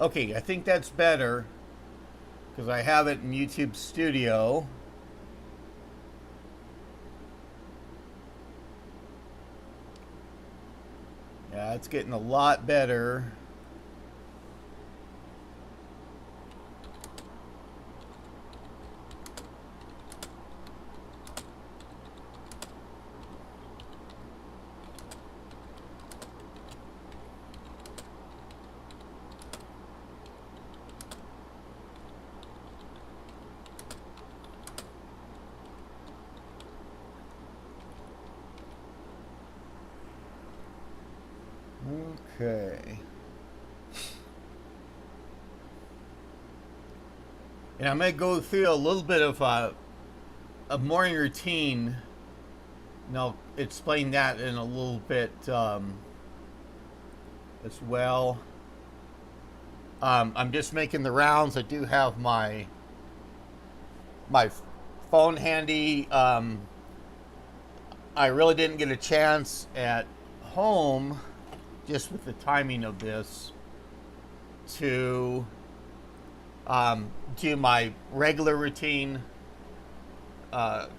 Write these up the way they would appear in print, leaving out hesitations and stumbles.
Okay, I think that's better because I have it in YouTube Studio. Yeah, it's getting a lot better. Okay. And I'm going to go through a little bit of a morning routine. And I'll explain that in a little bit as well. I'm just making the rounds. I do have my phone handy. I really didn't get a chance at home, just with the timing of this, to do my regular routine.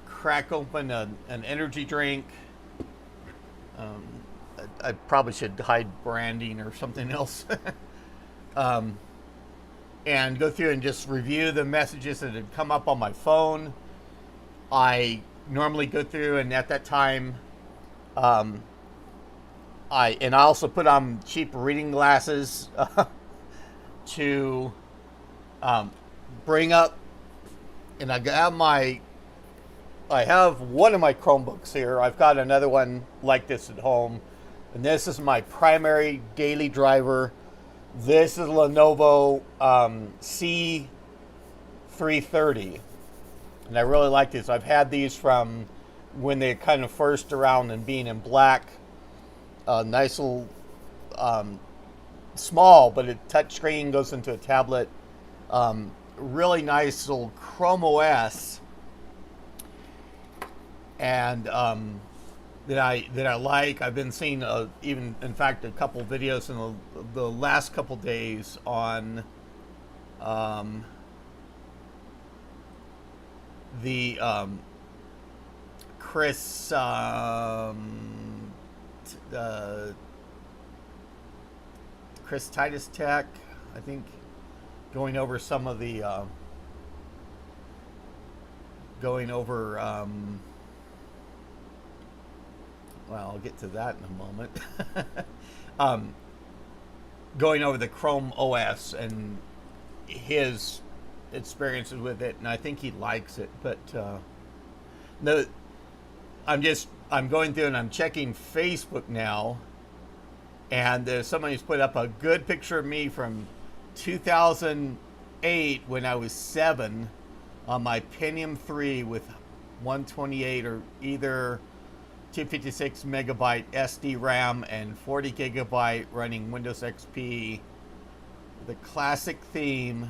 Crack open an energy drink. Um, I probably should hide branding or something else. um, and go through and just review the messages that had come up on my phone. I normally go through, and at that time, um, I also put on cheap reading glasses to um, bring up, and I have one of my Chromebooks here. I've got another one like this at home, and this is my primary daily driver. This is Lenovo C330, and I really like this. I've had these from when they kind of first around and being in black. Nice little small, but a touch screen goes into a tablet. Really nice little Chrome OS, and that I like. I've been seeing even, in fact, a couple videos in the last couple days on the Chris Chris Titus Tech, I think, going over some of the going over well, I'll get to that in a moment. um, Going over the Chrome OS and his experiences with it, and I think he likes it. But no, I'm going through and I'm checking Facebook now, and there's somebody who's put up a good picture of me from 2008 when I was 7 on my Pentium 3 with 128 or either 256 megabyte SD RAM and 40 gigabyte running Windows XP, the classic theme.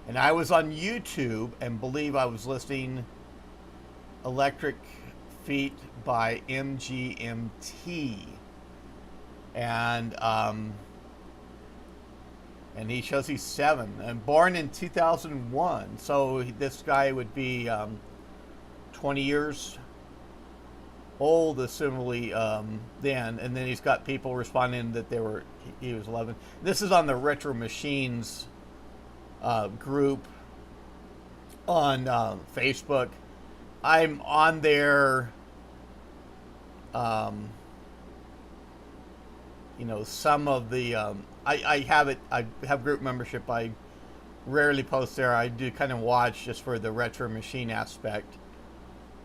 And I was on YouTube and believe I was listing Electric Feet by MGMT. And he shows he's 7 and born in 2001. So this guy would be 20 years old, assumably, then. And then he's got people responding that he was 11. This is on the Retro Machines group on Facebook. I'm on there. Some of the I have it. I have group membership. I rarely post there. I do kind of watch just for the retro machine aspect.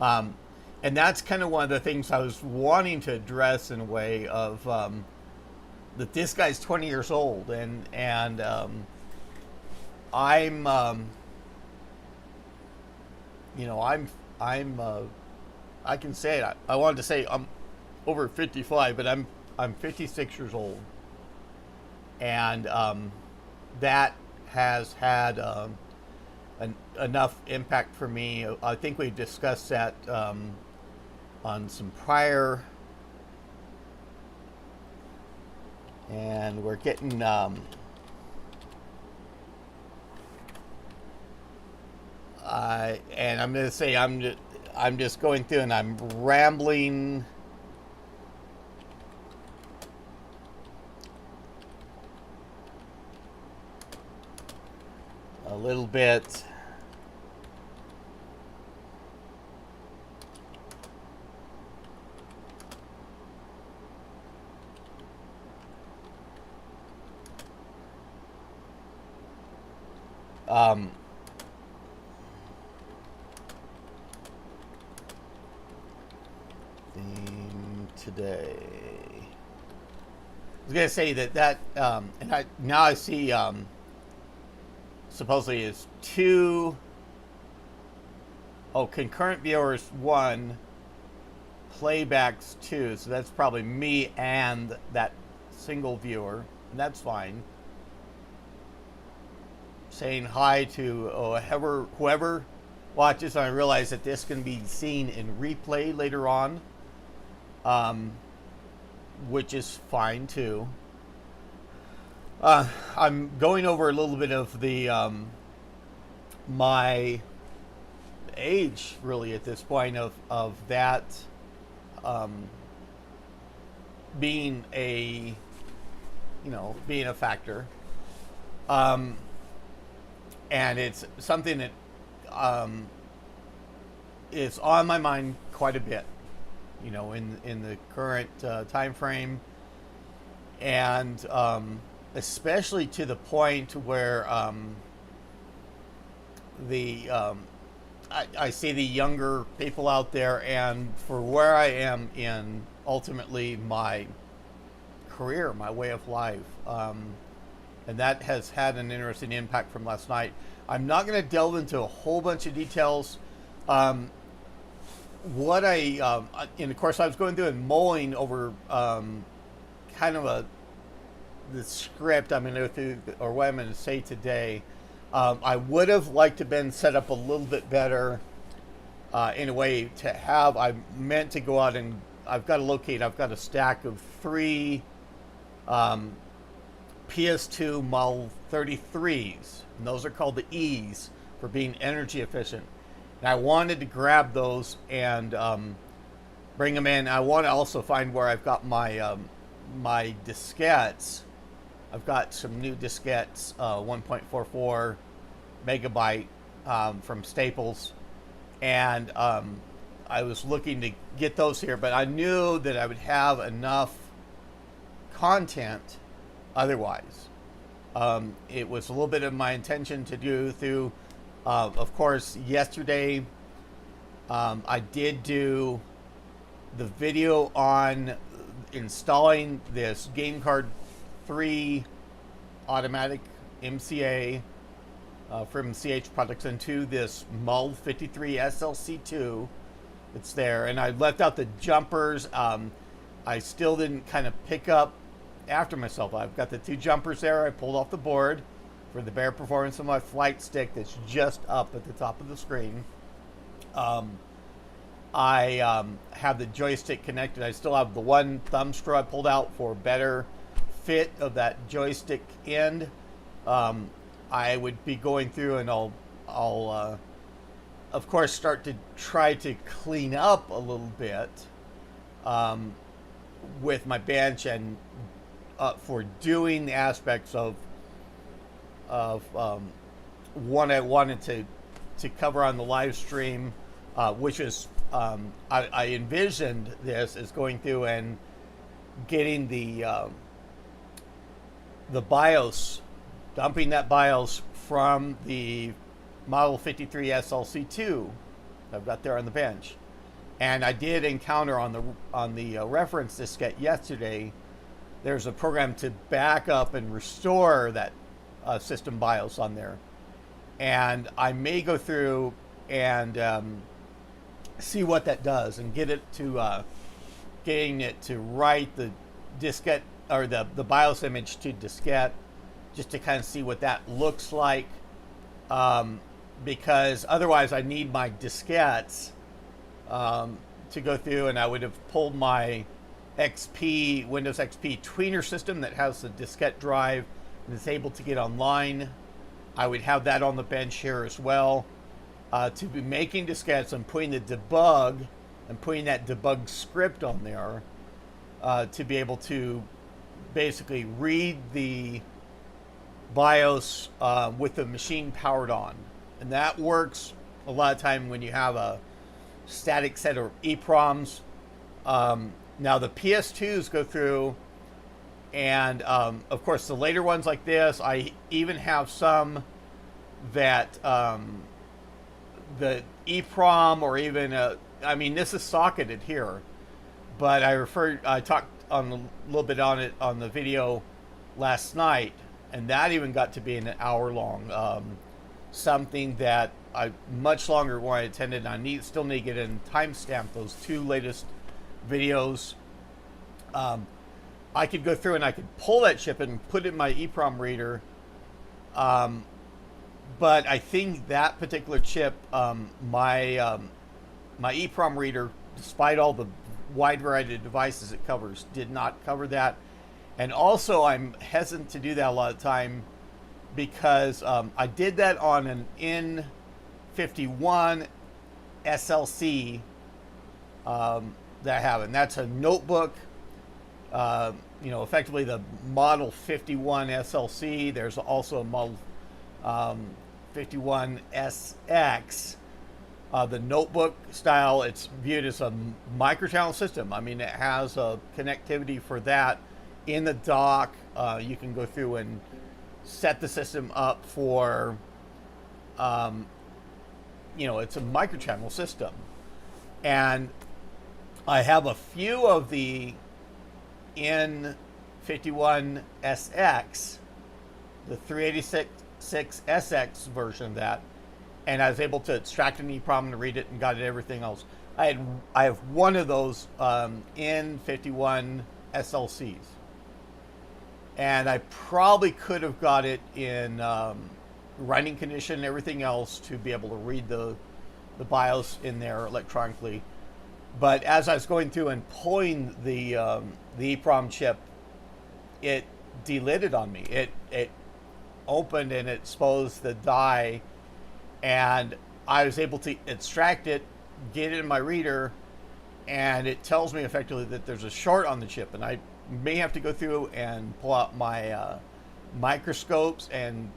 And that's kind of one of the things I was wanting to address in a way of that this guy's 20 years old, and I'm I can say it. I wanted to say I'm over 55, but I'm 56 years old, and that has had enough impact for me. I think we discussed that on some prior, and we're getting And I'm going to say I'm just going through and I'm rambling a little bit. Theme today. I was gonna say that and I see supposedly is two concurrent viewers 1, playbacks 2, so that's probably me and that single viewer, and that's fine. Saying hi to whoever watches, and I realize that this can be seen in replay later on, which is fine too. I'm going over a little bit of the my age really at this point of that being a factor. And it's something that is on my mind quite a bit, in the current time frame, and especially to the point where I see the younger people out there, and for where I am in ultimately my career, my way of life. And that has had an interesting impact from last night. I'm not going to delve into a whole bunch of details. And of course, I was going through and mulling over kind of the script I'm going to go through, or what I'm going to say today. I would have liked to have been set up a little bit better in a way to have. I meant to go out and I've got a stack of 3 PS2 Model 33s, and those are called the E's for being energy efficient. And I wanted to grab those and bring them in. I want to also find where I've got my my diskettes. I've got some new diskettes, 1.44 megabyte from Staples, and I was looking to get those here, but I knew that I would have enough content otherwise. It was a little bit of my intention to do through, of course, yesterday I did do the video on installing this Game Card 3 automatic MCA from CH Products into this Model 53 SLC2. It's there, and I left out the jumpers. I still didn't kind of pick up after myself. I've got the 2 jumpers there I pulled off the board for the better performance of my flight stick that's just up at the top of the screen. I have the joystick connected. I still have the one thumb screw I pulled out for better fit of that joystick end. I would be going through and I'll of course start to try to clean up a little bit with my bench, and for doing the aspects of one I wanted to cover on the live stream, which is I envisioned this as going through and getting the BIOS, dumping that BIOS from the Model 53 SLC2 I've got there on the bench. And I did encounter on the reference diskette yesterday, there's a program to back up and restore that system BIOS on there. And I may go through and see what that does and get it to getting it to write the diskette or the BIOS image to diskette, just to kind of see what that looks like. Because otherwise I need my diskettes to go through, and I would have pulled my Windows XP tweener system that has the diskette drive and is able to get online. I would have that on the bench here as well. to be making diskettes and putting the debug and putting that debug script on there to be able to basically read the BIOS with the machine powered on. And that works a lot of time when you have a static set of EPROMs. Now the PS2s go through, and of course the later ones like this, I even have some that the EPROM or even I mean, this is socketed here, but I talked on a little bit on it on the video last night, and that even got to be an hour long. Something that I much longer when I attended. And I still need to get in timestamp those 2 latest videos. I could go through and I could pull that chip and put it in my EPROM reader. But I think that particular chip, my EPROM reader, despite all the wide variety of devices it covers, did not cover that. And also, I'm hesitant to do that a lot of time because I did that on an N51 SLC that I have, and that's a notebook. Effectively the Model 51 SLC. There's also a Model 51 SX. The notebook style, it's viewed as a microchannel system. I mean, it has a connectivity for that in the dock. You can go through and set the system up for, it's a microchannel system. And I have a few of the N51SX, the 386 SX version of that, and I was able to extract an EPROM and read it and got it everything else. I have one of those N51 SLCs, and I probably could have got it in running condition and everything else to be able to read the BIOS in there electronically. But as I was going through and pulling the EPROM chip, it delidded on me. It opened and it exposed the die, and I was able to extract it, get it in my reader, and it tells me effectively that there's a short on the chip, and I may have to go through and pull out my microscopes, and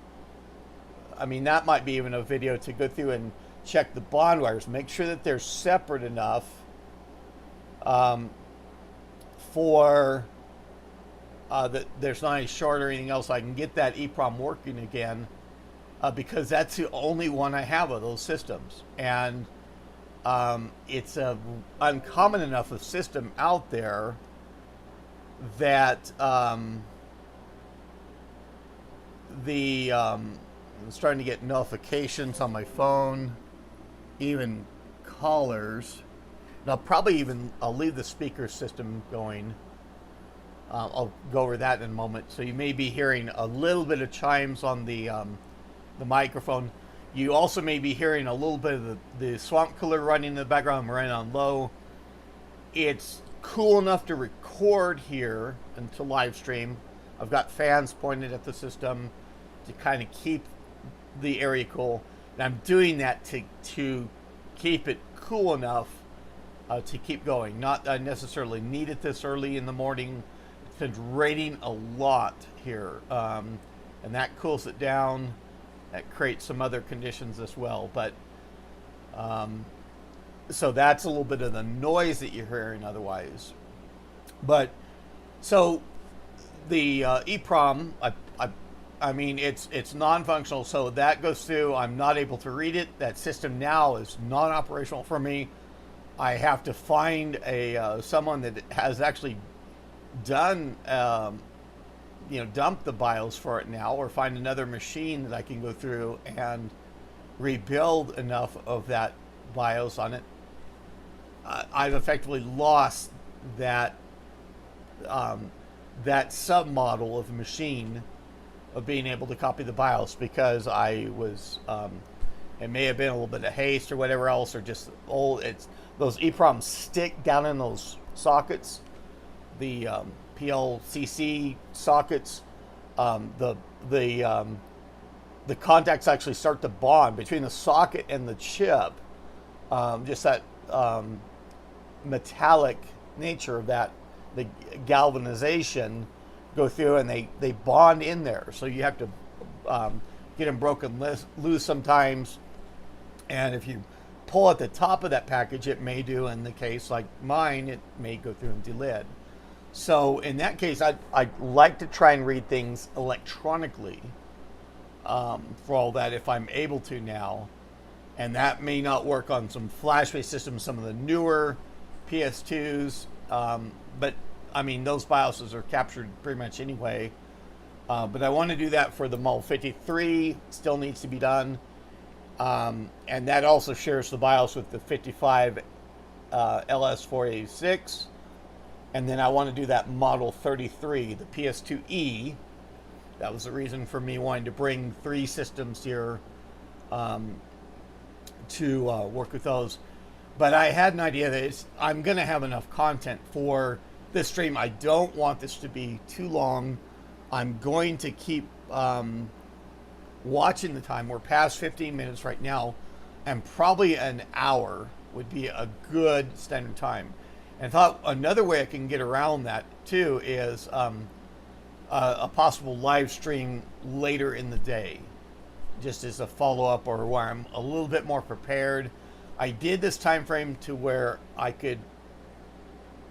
I mean, that might be even a video to go through and check the bond wires, make sure that they're separate enough for that there's not any short or anything else. I can get that EPROM working again, because that's the only one I have of those systems, and it's a uncommon enough a system out there that I'm starting to get notifications on my phone, even callers. And I'll leave the speaker system going. I'll go over that in a moment. So you may be hearing a little bit of chimes on the microphone. You also may be hearing a little bit of the swamp cooler running in the background. I'm running on low. It's cool enough to record here and to live stream. I've got fans pointed at the system to kind of keep the area cool. And I'm doing that to keep it cool enough to keep going. Not that I necessarily need it this early in the morning. It's been raining a lot here, and that cools it down. That creates some other conditions as well. But so that's a little bit of the noise that you're hearing otherwise. But so the EPROM, I mean, it's non-functional, so that goes through. I'm not able to read it. That system now is non-operational for me. I have to find someone that has actually done, dump the BIOS for it now, or find another machine that I can go through and rebuild enough of that BIOS on it. I've effectively lost that submodel of machine of being able to copy the BIOS, because I was it may have been a little bit of haste or whatever else, or just those EPROMs stick down in those sockets, the PLCC sockets, the the contacts actually start to bond between the socket and the chip. Just that metallic nature of that, the galvanization go through, and they bond in there. So you have to get them broken loose sometimes. And if you pull at the top of that package, it may do, in the case like mine, it may go through and delid. So in that case, I'd like to try and read things electronically for all that, if I'm able to now. And that may not work on some flash-based systems, some of the newer PS2s. But, I mean, those BIOSes are captured pretty much anyway. But I want to do that for the Model 53. Still needs to be done. And that also shares the BIOS with the 55 LS486. And then I want to do that Model 33, the PS2E. That was the reason for me wanting to bring 3 systems here to work with those. But I had an idea that I'm going to have enough content for this stream. I don't want this to be too long. I'm going to keep watching the time. We're past 15 minutes right now, and probably an hour would be a good standard time. And I thought another way I can get around that too is a possible live stream later in the day, just as a follow-up, or where I'm a little bit more prepared. I did this time frame to where I could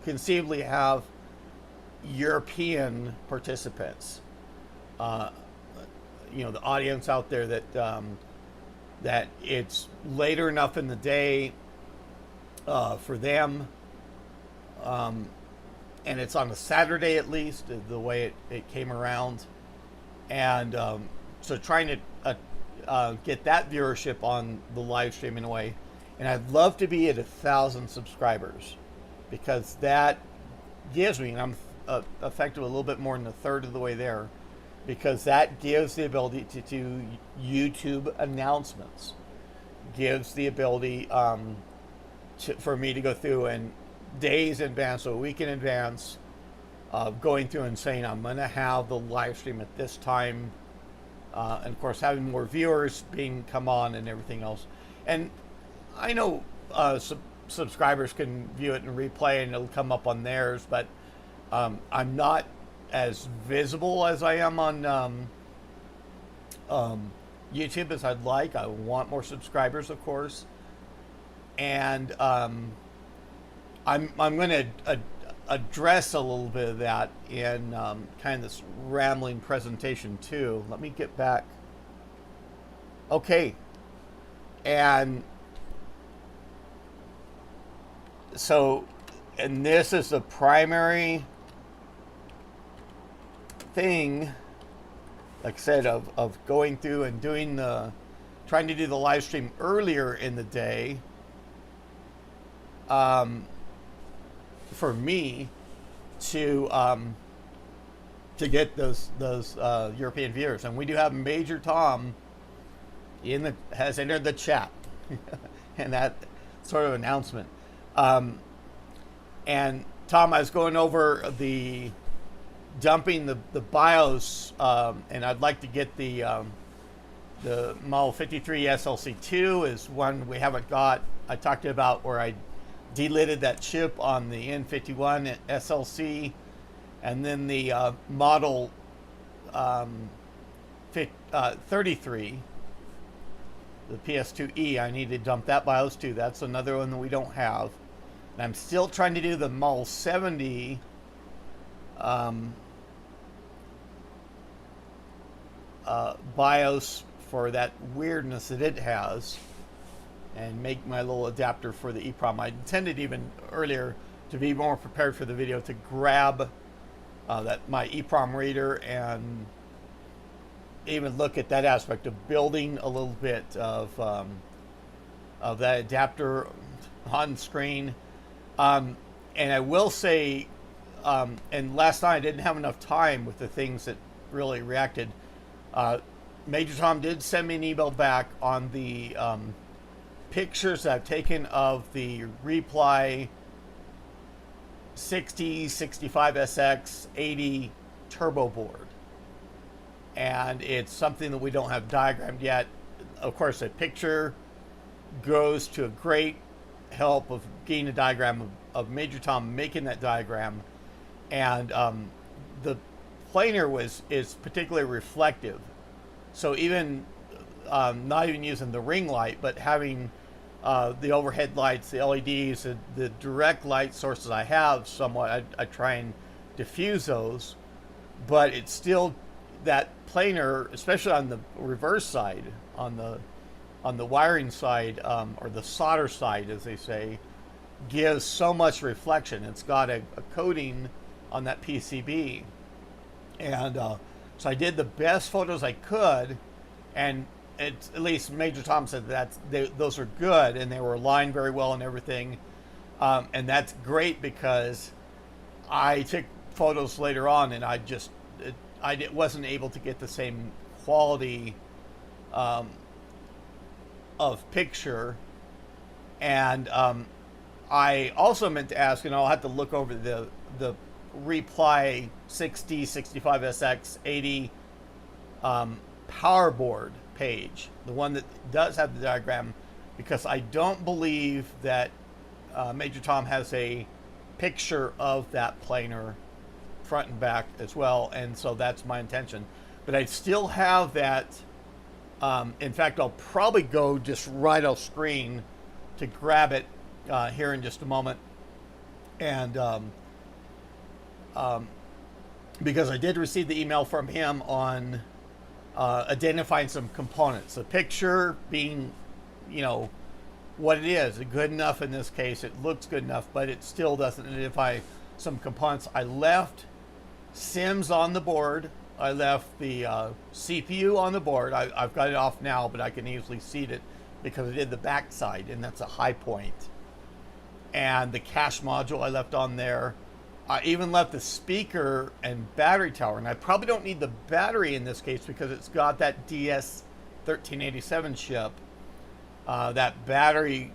conceivably have European participants, the audience out there, that it's later enough in the day for them, and it's on a Saturday at least, the way it came around. And so trying to get that viewership on the live stream in a way. And I'd love to be at 1,000 subscribers, because that gives me, and I'm effective a little bit more than a third of the way there, because that gives the ability to do YouTube announcements, gives the ability for me to go through and days in advance, so a week in advance, going through and saying I'm going to have the live stream at this time, and of course having more viewers come on and everything else. And I know subscribers can view it in replay and it'll come up on theirs, but I'm not as visible as I am on YouTube as I'd like. I want more subscribers, of course, and I'm going to address a little bit of that in kind of this rambling presentation too. Let me get back. Okay. And so, and this is the primary thing, like I said, of going through and trying to do the live stream earlier in the day. For me to get those European viewers. And we do have Major Tom has entered the chat and that sort of announcement. And Tom, I was going over dumping the BIOS, and I'd like to get the Model 53 SLC2 is one we haven't got. I talked about where I delidded that chip on the N51 SLC, and then the Model 33, the PS2E, I need to dump that BIOS too. That's another one that we don't have. And I'm still trying to do the Model 70 BIOS for that weirdness that it has, and make my little adapter for the EEPROM. I intended even earlier to be more prepared for the video to grab my EEPROM reader and even look at that aspect of building a little bit of that adapter on screen. And I will say, and last night I didn't have enough time with the things that really reacted. Major Tom did send me an email back on the pictures that I've taken of the Reply 60, 65SX, 80 turbo board. and it's something that we don't have diagrammed yet. Of course, a picture goes to a great help of getting a diagram of Major Tom making that diagram, and the planer is particularly reflective. So even not even using the ring light, but having the overhead lights, the LEDs, the direct light sources I have somewhat, I try and diffuse those, but it's still that planer, especially on the reverse side, on the wiring side, or the solder side, as they say, gives so much reflection. It's got a coating on that PCB, and so I did the best photos I could, and it's, at least Major Tom said those are good, and they were aligned very well and everything, and that's great because I took photos later on, and I wasn't able to get the same quality of picture. And I also meant to ask, and I'll have to look over the Reply 60, 65SX, 80 power board page, the one that does have the diagram, because I don't believe that Major Tom has a picture of that planer front and back as well, and so that's my intention. But I still have that. In fact, I'll probably go just right off screen to grab it here in just a moment, and because I did receive the email from him on identifying some components. The picture being, what it is, good enough in this case. It looks good enough, but it still doesn't identify some components. I left Sims on the board. I left the CPU on the board. I've got it off now, but I can easily seat it because I did the back side, and that's a high point. And the cache module I left on there. I even left the speaker and battery tower, and I probably don't need the battery in this case because it's got that DS1387 chip. That battery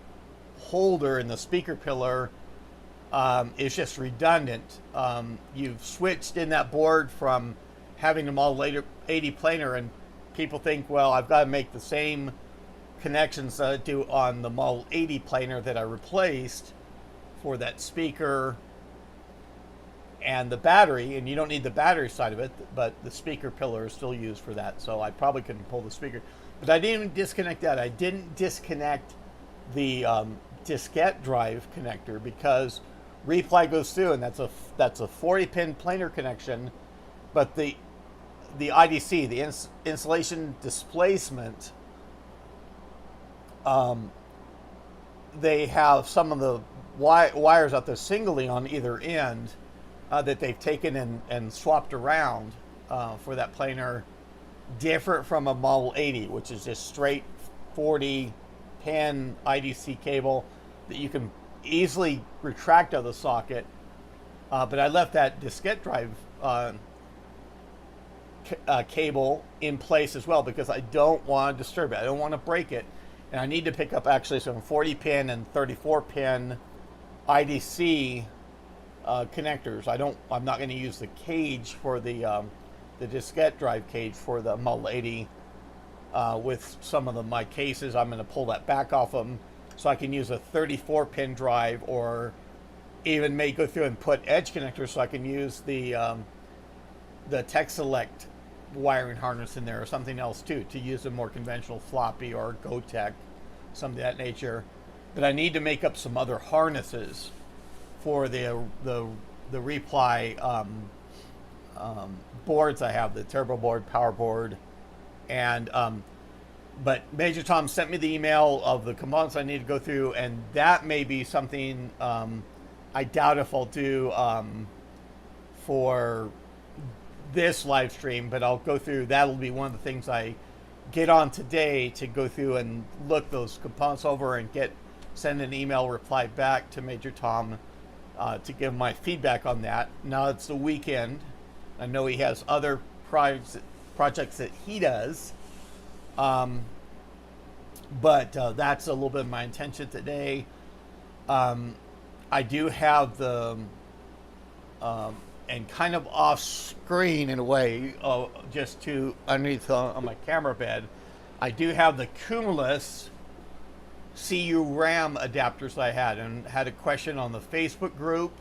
holder in the speaker pillar is just redundant. You've switched in that board from having a Model 80 planer, and people think, well, I've got to make the same connections that I do on the Model 80 planer that I replaced for that speaker and the battery, and you don't need the battery side of it, but the speaker pillar is still used for that, so I probably couldn't pull the speaker. But I didn't even disconnect that. I didn't disconnect the diskette drive connector because Reply goes through, and that's a 40-pin planar connection, but the IDC, the insulation displacement, they have some of the wires out there singly on either end that they've taken and swapped around for that planar, different from a Model 80, which is just straight 40-pin IDC cable that you can easily retract out of the socket. But I left that diskette drive cable in place as well because I don't want to disturb it. I don't want to break it. And I need to pick up actually some 40-pin and 34-pin IDC connectors. I'm not going to use the cage for the diskette drive cage for the Model 80 with some of my cases. I'm going to pull that back off them so I can use a 34-pin drive, or even may go through and put edge connectors so I can use the Tech Select wiring harness in there or something else too, to use a more conventional floppy or GoTech, something of that nature. But I need to make up some other harnesses for the Reply boards I have, the turbo board, power board, and but Major Tom sent me the email of the components I need to go through, and that may be something I doubt if I'll do for this live stream, but I'll go through. That'll be one of the things I get on today, to go through and look those components over and send an email reply back to Major Tom to give my feedback on that. Now it's the weekend. I know he has other projects that he does, but that's a little bit of my intention today. I do have the and kind of off screen in a way, just to underneath on my camera bed, I do have the Cumulus CU RAM adapters that I had, and had a question on the Facebook group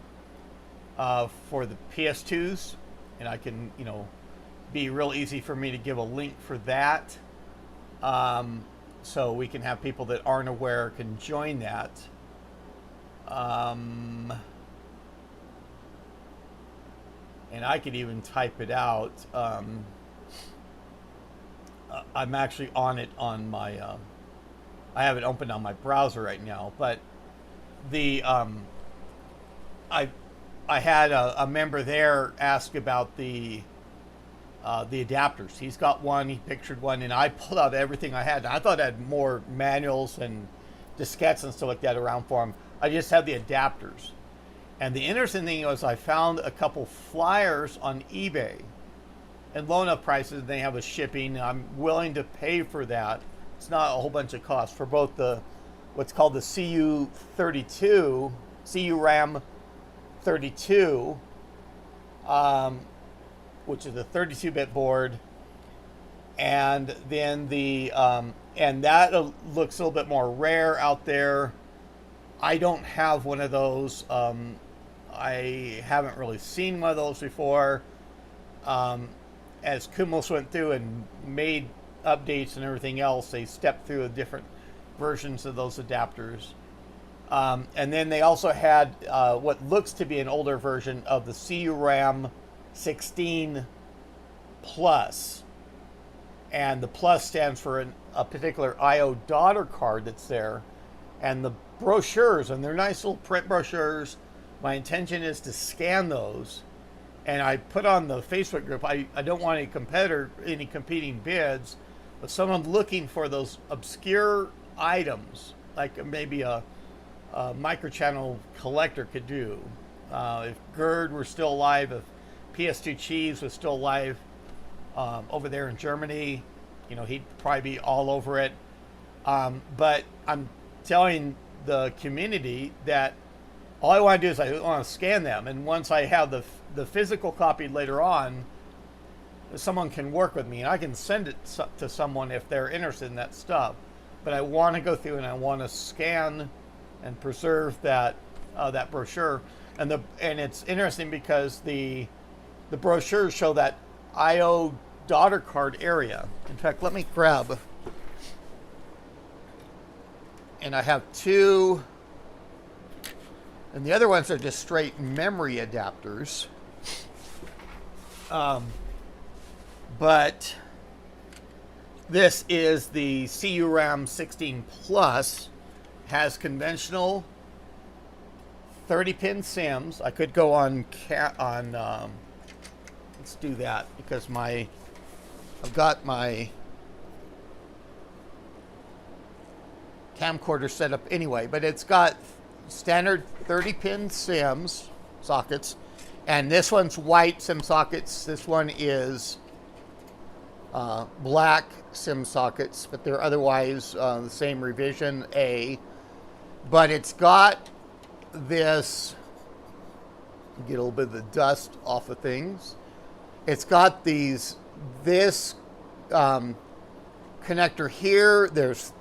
for the PS2s, and I can, be real easy for me to give a link for that, so we can have people that aren't aware can join that. And I could even type it out. I'm actually on it on my I have it open on my browser right now, but the I had a member there ask about the adapters. He's got one, he pictured one, and I pulled out everything I had. And I thought I had more manuals and diskettes and stuff like that around for him. I just had the adapters. And the interesting thing was I found a couple flyers on eBay and low enough prices, they have a shipping. I'm willing to pay for that. It's not a whole bunch of cost for both the what's called the CU32, CU RAM 32, which is a 32-bit board, and then the and that looks a little bit more rare out there. I don't have one of those. I haven't really seen one of those before. As Cumulus went through and made updates and everything else, they stepped through the different versions of those adapters. And then they also had what looks to be an older version of the CU RAM 16 Plus. And the Plus stands for a particular IO daughter card that's there. And the brochures, and they're nice little print brochures. My intention is to scan those. And I put on the Facebook group, I don't want any competing bids, but someone looking for those obscure items, like maybe a microchannel collector could do. If Gerd were still alive, if PS2 Cheese was still alive over there in Germany, he'd probably be all over it. But I'm telling the community that all I want to do is I want to scan them, and once I have the physical copy later on, someone can work with me, and I can send it to someone if they're interested in that stuff. But I want to go through and I want to scan and preserve that that brochure, and it's interesting because the brochures show that IO daughter card area. In fact, let me grab, and I have two. And the other ones are just straight memory adapters. But this is the CU RAM 16 Plus. Has conventional 30-pin SIMs. I could go on let's do that because I've got my camcorder set up anyway, but it's got standard 30-pin SIMs sockets, and this one's white SIM sockets. This one is black SIM sockets, but they're otherwise the same revision A. But it's got this, get a little bit of the dust off of things. It's got this connector here. There's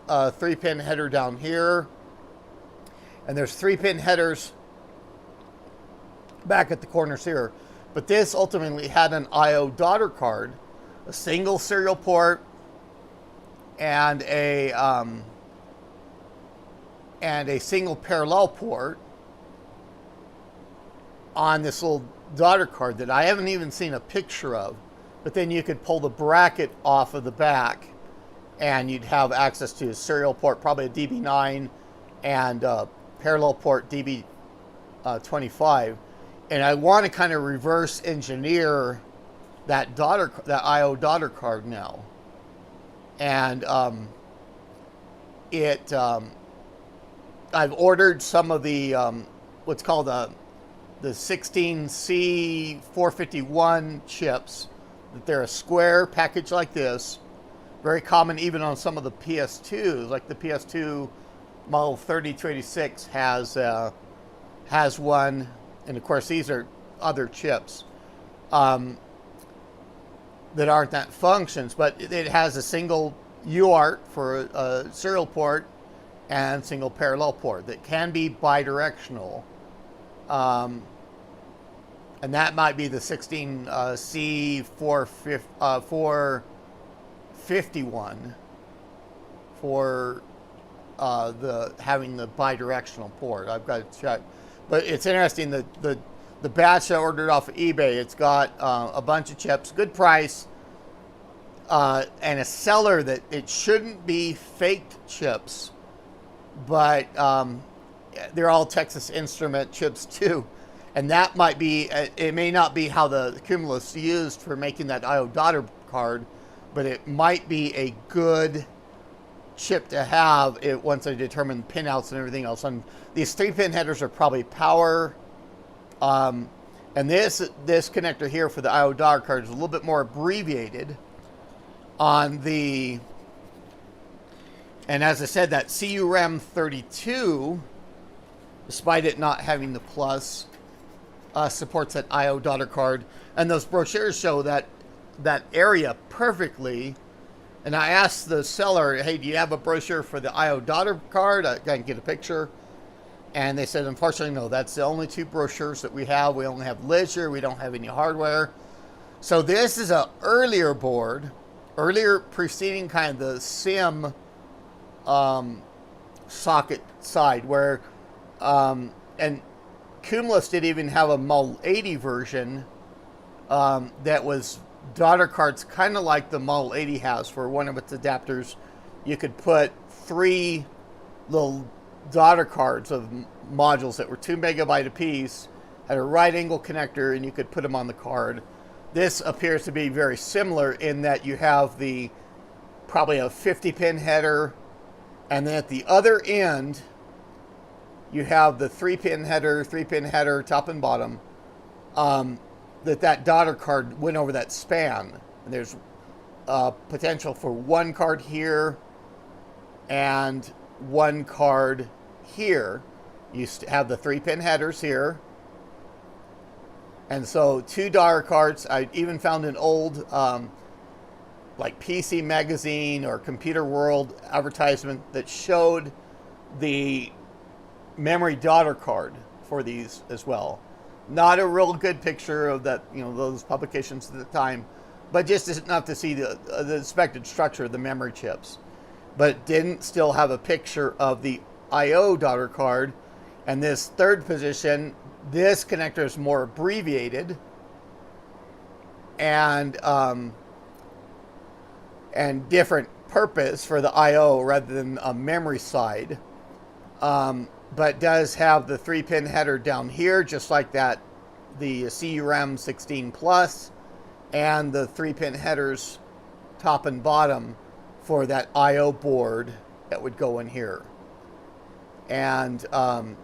a 3-pin header down here. And there's 3-pin headers back at the corners here. But this ultimately had an IO daughter card, a single serial port, and a single parallel port on this little daughter card that I haven't even seen a picture of. But then you could pull the bracket off of the back, and you'd have access to a serial port, probably a DB9, and parallel port DB25, and I want to kind of reverse engineer that IO daughter card now, and I've ordered some of the what's called the 16C451 chips. That they're a square package like this, very common even on some of the PS2s, like the PS2 Model 3286 has one, and of course these are other chips that aren't that functions, but it has a single UART for a serial port and single parallel port that can be bidirectional. And that might be the 16C451 for the having the bidirectional port. I've got to check, but it's interesting that the batch I ordered off of eBay, it's got a bunch of chips, good price, and a seller that it shouldn't be faked chips, but they're all Texas Instrument chips too. And that might be, it may not be how the Cumulus used for making that I/O daughter card, but it might be a good chip to have once I determine pinouts and everything else. And these 3-pin headers are probably power. And this connector here for the I/O daughter card is a little bit more abbreviated on the, and as I said, that CURAM 32, despite it not having the plus, supports that I/O daughter card, and those brochures show that area perfectly. And I asked the seller, "Hey, do you have a brochure for the I/O daughter card? I can get a picture." And they said, "Unfortunately, no. That's the only 2 brochures that we have. We only have leisure. We don't have any hardware." So this is a earlier board, earlier preceding kind of the SIM socket side, where and Cumulus did even have a Model 80 version that was daughter cards, kind of like the Model 80 has for one of its adapters. You could put 3 little daughter cards of modules that were 2 megabyte apiece, had a right angle connector, and you could put them on the card. This appears to be very similar in that you have probably a 50-pin header, and then at the other end, you have the 3-pin header, top and bottom, that daughter card went over that span. And there's potential for 1 card here and 1 card here. You have the 3-pin headers here. And so 2 daughter cards. I even found an old like PC Magazine or Computer World advertisement that showed the memory daughter card for these as well. Not a real good picture of that, those publications at the time, but just enough to see the expected structure of the memory chips. But it didn't still have a picture of the I/O daughter card. And this third position, this connector is more abbreviated and different purpose for the I/O rather than a memory side. But does have the 3-pin header down here, just like that, the CURAM 16 Plus, and the 3-pin headers top and bottom for that I/O board that would go in here. And the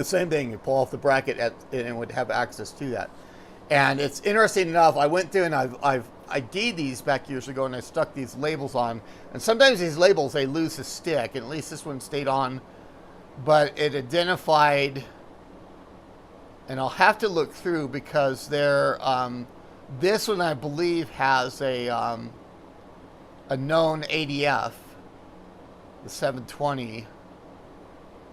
same thing, you pull off the bracket and it would have access to that. And it's interesting enough, I went through and I ID'd these back years ago, and I stuck these labels on. And sometimes these labels, they lose the stick, and at least this one stayed on. But it identified, and I'll have to look through because this one I believe has a known ADF, the 720,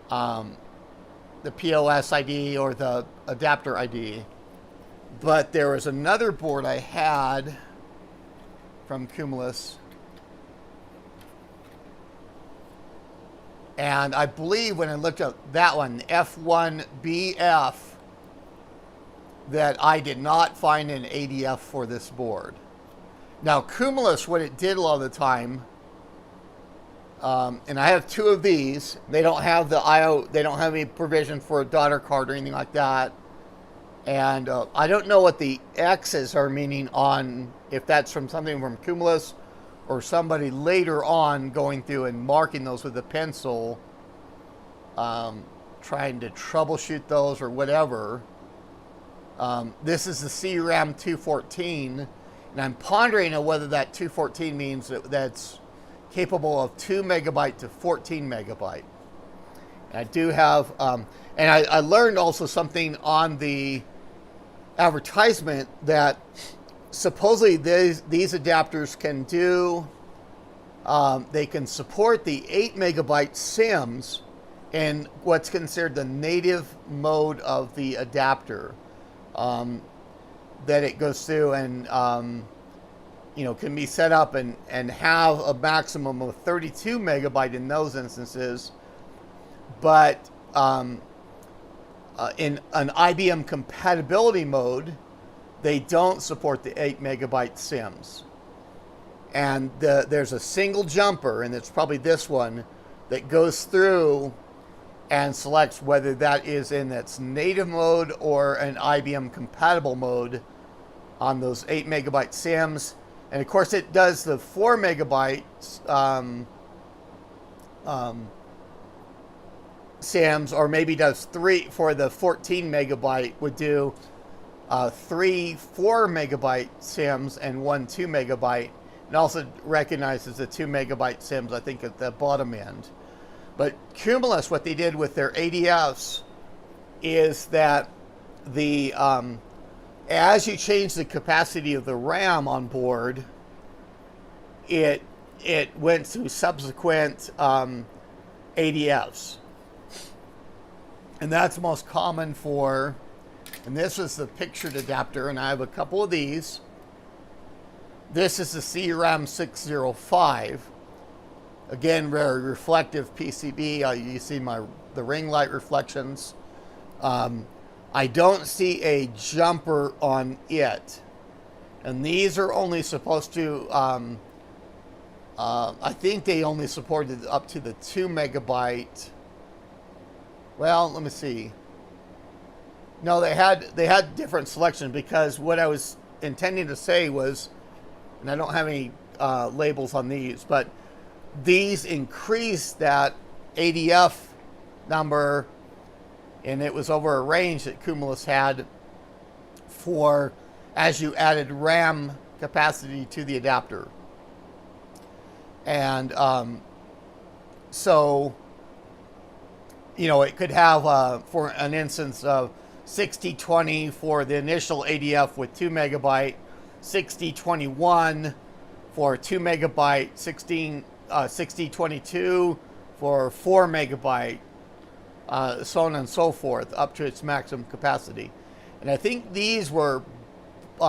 the POS ID or the adapter ID. But there was another board I had from Cumulus, and I believe when I looked up that one, F1BF, that I did not find an ADF for this board. Now, Cumulus, what it did a lot of the time, and I have 2 of these, they don't have the I/O, they don't have any provision for a daughter card or anything like that. And I don't know what the X's are meaning on, if that's from something from Cumulus or somebody later on going through and marking those with a pencil, trying to troubleshoot those or whatever. This is the CRAM 214, and I'm pondering on whether that 214 means that's capable of 2 megabyte to 14 megabyte. And I do have, and I learned also something on the advertisement that supposedly these adapters can do, they can support the 8 megabyte SIMs in what's considered the native mode of the adapter, that it goes through and can be set up and have a maximum of 32 megabyte in those instances, but in an IBM compatibility mode, they don't support the 8 megabyte SIMs. And there's a single jumper, and it's probably this one, that goes through and selects whether that is in its native mode or an IBM compatible mode on those 8 megabyte SIMs. And of course, it does the 4 megabytes SIMs, or maybe does 3 for the 14 megabyte, would do 3 4 megabyte SIMs and 1 2 megabyte. And also recognizes the 2 megabyte SIMs, I think, at the bottom end. But Cumulus, what they did with their ADFs is that the as you change the capacity of the RAM on board, it went through subsequent ADFs. And that's most common for, and this is the pictured adapter, and I have a couple of these. This is the CRAM 605. Again, very reflective PCB. You see the ring light reflections. I don't see a jumper on it. And these are only supposed to, I think they only supported up to the 2 megabyte. Well, let me see. No, they had different selections, because what I was intending to say was, and I don't have any labels on these, but these increase that ADF number, and it was over a range that Cumulus had for as you added RAM capacity to the adapter. And so, it could have, for an instance of 6020 for the initial ADF with 2 megabyte, 6021 for 2 megabyte, 6022 for 4 megabyte, so on and so forth, up to its maximum capacity. And I think these were, they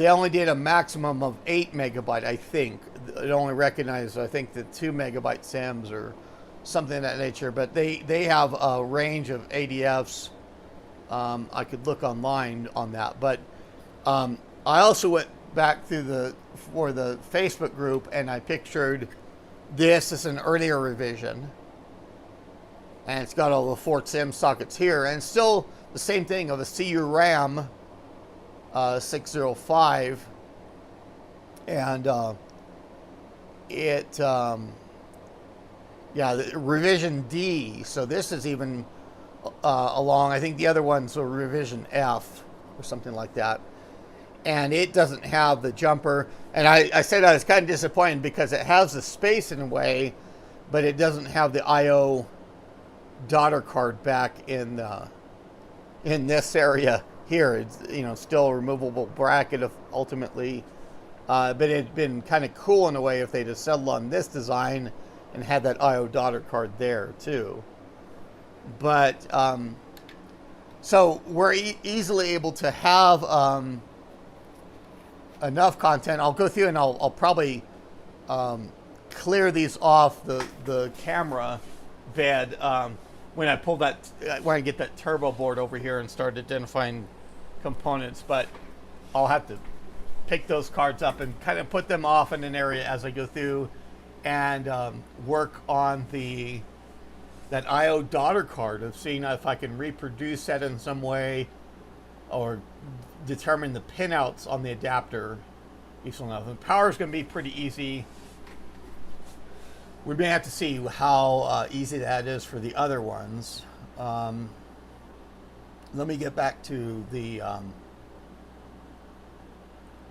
only did a maximum of 8 megabyte, I think. It only recognized, I think, the 2 megabyte SIMs or something of that nature. But they have a range of ADFs. I could look online on that. But I also went back through for the Facebook group, and I pictured this as an earlier revision. And it's got all the 4 SIM sockets here. And it's still the same thing of a CRAM 605. And the revision D. So this is even along. I think the other ones are revision F or something like that. And it doesn't have the jumper. And I said I was kind of disappointed because it has the space in a way, but it doesn't have the I/O daughter card back in this area here. It's still a removable bracket ultimately, but it'd been kind of cool in a way if they'd have settled on this design and had that I/O daughter card there too. But so we're easily able to have enough content. I'll go through and I'll probably clear these off the camera bed when I get that turbo board over here and start identifying components. But I'll have to pick those cards up and kind of put them off in an area as I go through and work on that I/O daughter card, of seeing if I can reproduce that in some way or determine the pinouts on the adapter easily enough. And power is going to be pretty easy. We're going to have to see how easy that is for the other ones. Let me get back to the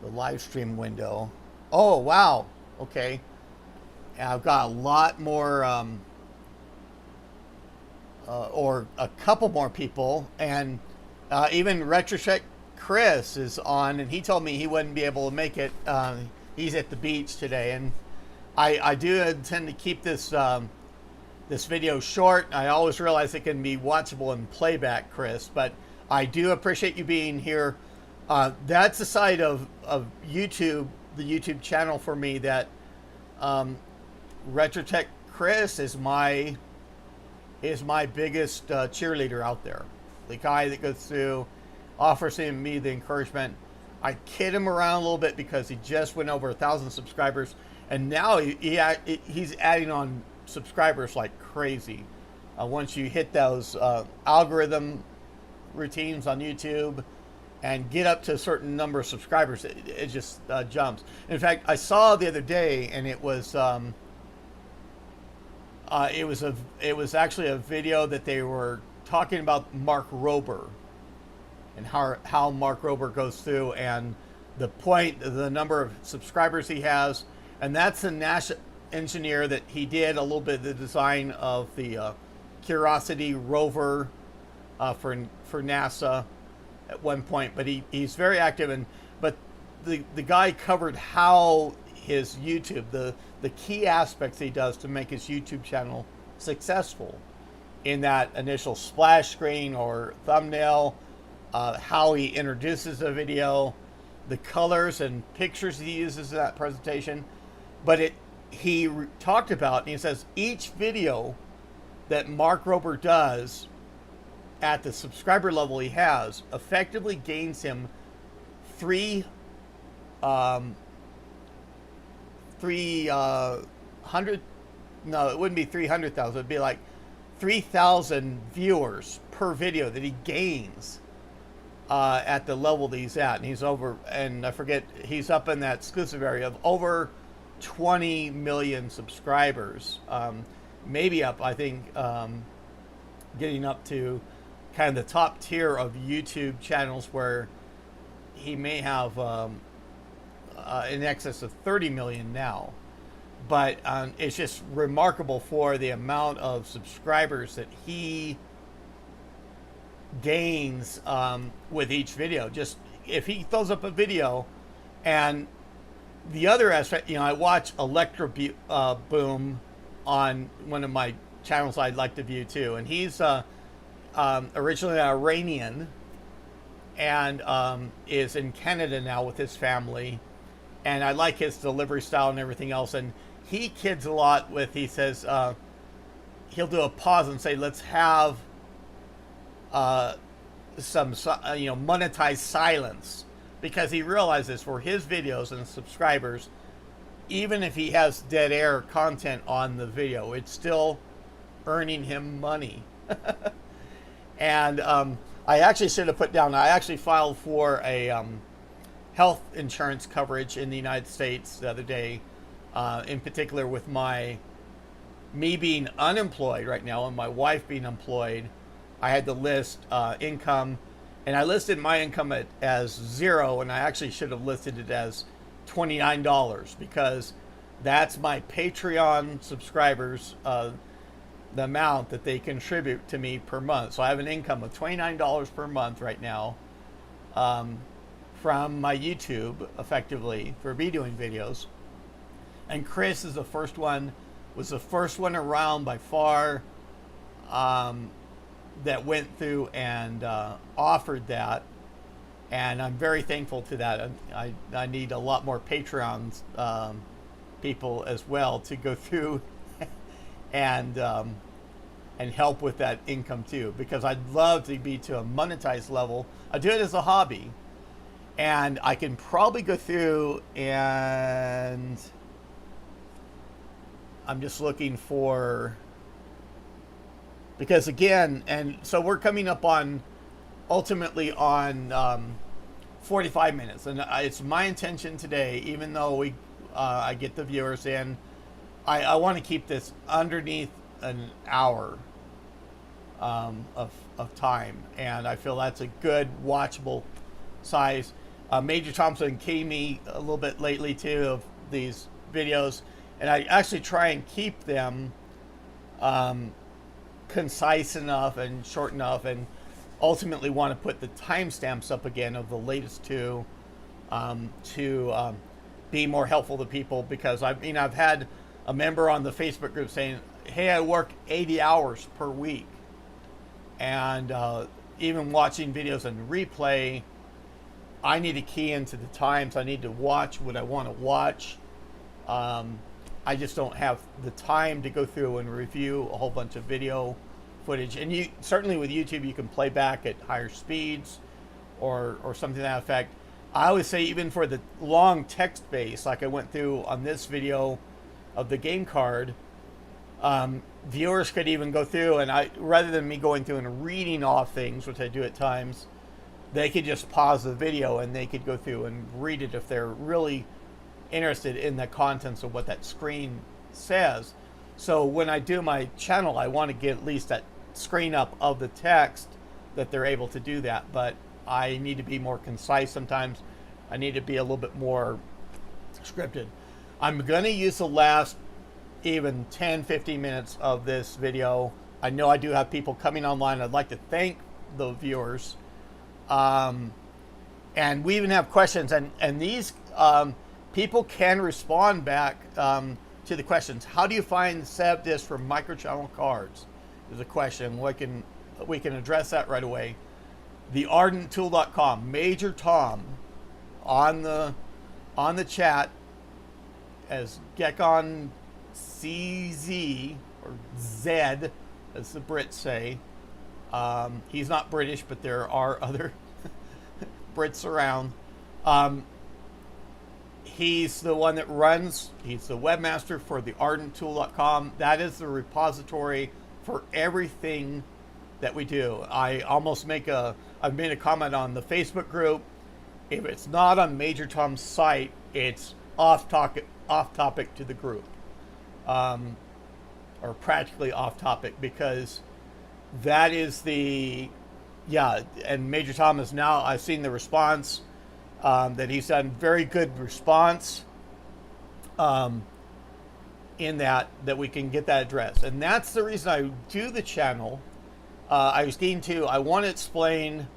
live stream window. Oh, wow. Okay. And I've got a lot more, or a couple more people. And Even Retrocheck Chris is on, and he told me he wouldn't be able to make it. He's at the beach today, and I do intend to keep this this video short. I always realize it can be watchable in playback, Chris, but I do appreciate you being here. That's the side of YouTube, the YouTube channel for me that Retrotech Chris is my biggest cheerleader out there. The guy that goes through, offers me the encouragement. I kid him around a little bit because he just went over 1,000 subscribers, and now he's adding on subscribers like crazy. Once you hit those algorithm routines on YouTube and get up to a certain number of subscribers, it just jumps. In fact, I saw the other day, and it was actually a video that they were talking about Mark Rober and how Mark Rober goes through and the number of subscribers he has, and that's the NASA engineer that he did a little bit of the design of the Curiosity rover for NASA at one point, but he's very active, but the guy covered how his YouTube, the key aspects he does to make his YouTube channel successful, in that initial splash screen or thumbnail, how he introduces a video, the colors and pictures he uses in that presentation. But he talked about, and he says each video that Mark Rober does at the subscriber level he has effectively gains him 300, no, it wouldn't be 300,000. It'd be like 3,000 viewers per video that he gains at the level that he's at. And he's over, and I forget, he's up in that exclusive area of over 20 million subscribers. Maybe up, I think, getting up to kind of the top tier of YouTube channels where he may have in excess of 30 million now. But it's just remarkable for the amount of subscribers that he gains with each video. Just if he throws up a video, and the other aspect, I watch Electro Boom on one of my channels I'd like to view too, and he's originally an Iranian and is in Canada now with his family, and I like his delivery style and everything else. And he kids a lot with, he says, he'll do a pause and say, let's have some monetized silence, because he realizes for his videos and subscribers, even if he has dead air content on the video, it's still earning him money. And I actually should have put down, I actually filed for a health insurance coverage in the United States the other day, in particular with me being unemployed right now and my wife being employed. I had to list income, and I listed my income as 0, and I actually should have listed it as $29, because that's my Patreon subscribers, the amount that they contribute to me per month. So I have an income of $29 per month right now from my YouTube, effectively, for me doing videos. And Chris is was the first one around by far that went through and offered that. And I'm very thankful to that. I need a lot more Patreons people as well to go through and help with that income too, because I'd love to be to a monetized level. I do it as a hobby, and I can probably go through, and I'm just looking for, because again, and so we're coming up on ultimately on 45 minutes, and it's my intention today, even though I get the viewers in, I want to keep this underneath an hour of time, and I feel that's a good watchable size. Major Thompson came me a little bit lately too of these videos, and I actually try and keep them concise enough and short enough, and ultimately want to put the timestamps up again of the latest two, to be more helpful to people, because I've had a member on the Facebook group saying, "Hey, I work 80 hours per week," and even watching videos and replay, I need to key into the times. I need to watch what I want to watch. I just don't have the time to go through and review a whole bunch of video footage. And you certainly with YouTube, you can play back at higher speeds or something to that effect. I always say, even for the long text base, like I went through on this video of the game card, viewers could even go through, and rather than me going through and reading off things, which I do at times, they could just pause the video and they could go through and read it if they're really interested in the contents of what that screen says. So when I do my channel, I want to get at least that screen up of the text that they're able to do that. But I need to be more concise sometimes. I need to be a little bit more scripted. I'm going to use the last even 10-15 minutes of this video. I know I do have people coming online. I'd like to thank the viewers. And we even have questions, and these people can respond back to the questions. How do you find setup discs for microchannel cards? Is a question. We can address that right away. TheArdentTool.com. Major Tom on the chat as Gekon CZ or Z, as the Brits say. He's not British, but there are other Brits around. He's the one that runs, he's the webmaster for theardenttool.com. That is the repository for everything that we do. I've made a comment on the Facebook group. If it's not on Major Tom's site, it's off topic to the group, or practically off topic, because that is and Major Tom is now, I've seen the response, that he's done very good response in that we can get that addressed. And that's the reason I do the channel. I want to explain,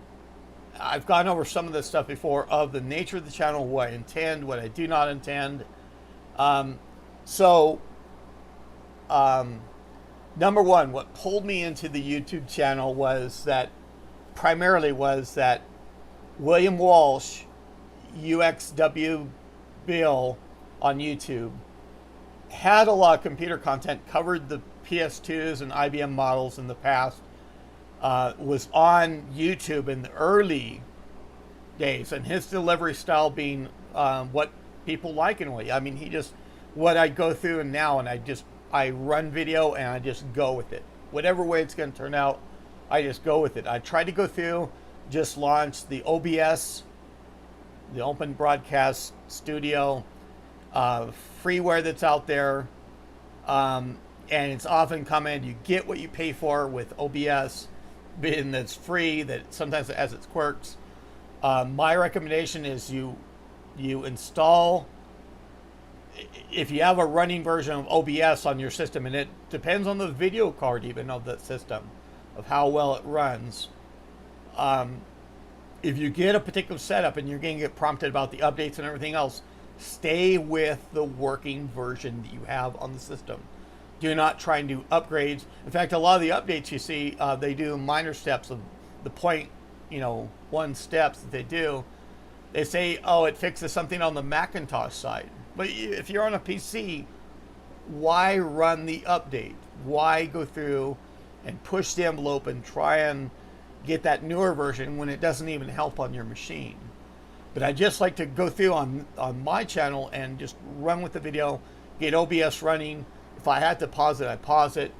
I've gone over some of this stuff before, of the nature of the channel, what I intend, what I do not intend. Number one, what pulled me into the YouTube channel was that William Walsh, UXW Bill on YouTube, had a lot of computer content, covered the PS2s and IBM models in the past, was on YouTube in the early days, and his delivery style being what people like in a way. I mean, what I go through and now, and I run video and I just go with it. Whatever way it's going to turn out, I just go with it. I tried to go through, just launched the OBS, the Open Broadcast Studio, freeware that's out there. And it's often commented, you get what you pay for with OBS, being that's free, that sometimes it has its quirks. My recommendation is you install, if you have a running version of OBS on your system, and it depends on the video card even of the system, of how well it runs. If you get a particular setup and you're going to get prompted about the updates and everything else, stay with the working version that you have on the system. Do not try and do upgrades. In fact, a lot of the updates you see, they do minor steps of the 0.1 steps that they do. They say, oh, it fixes something on the Macintosh side. But if you're on a PC, why run the update? Why go through and push the envelope and try and get that newer version when it doesn't even help on your machine? But I just like to go through on my channel and just run with the video, get OBS running. If I had to pause it, I pause it.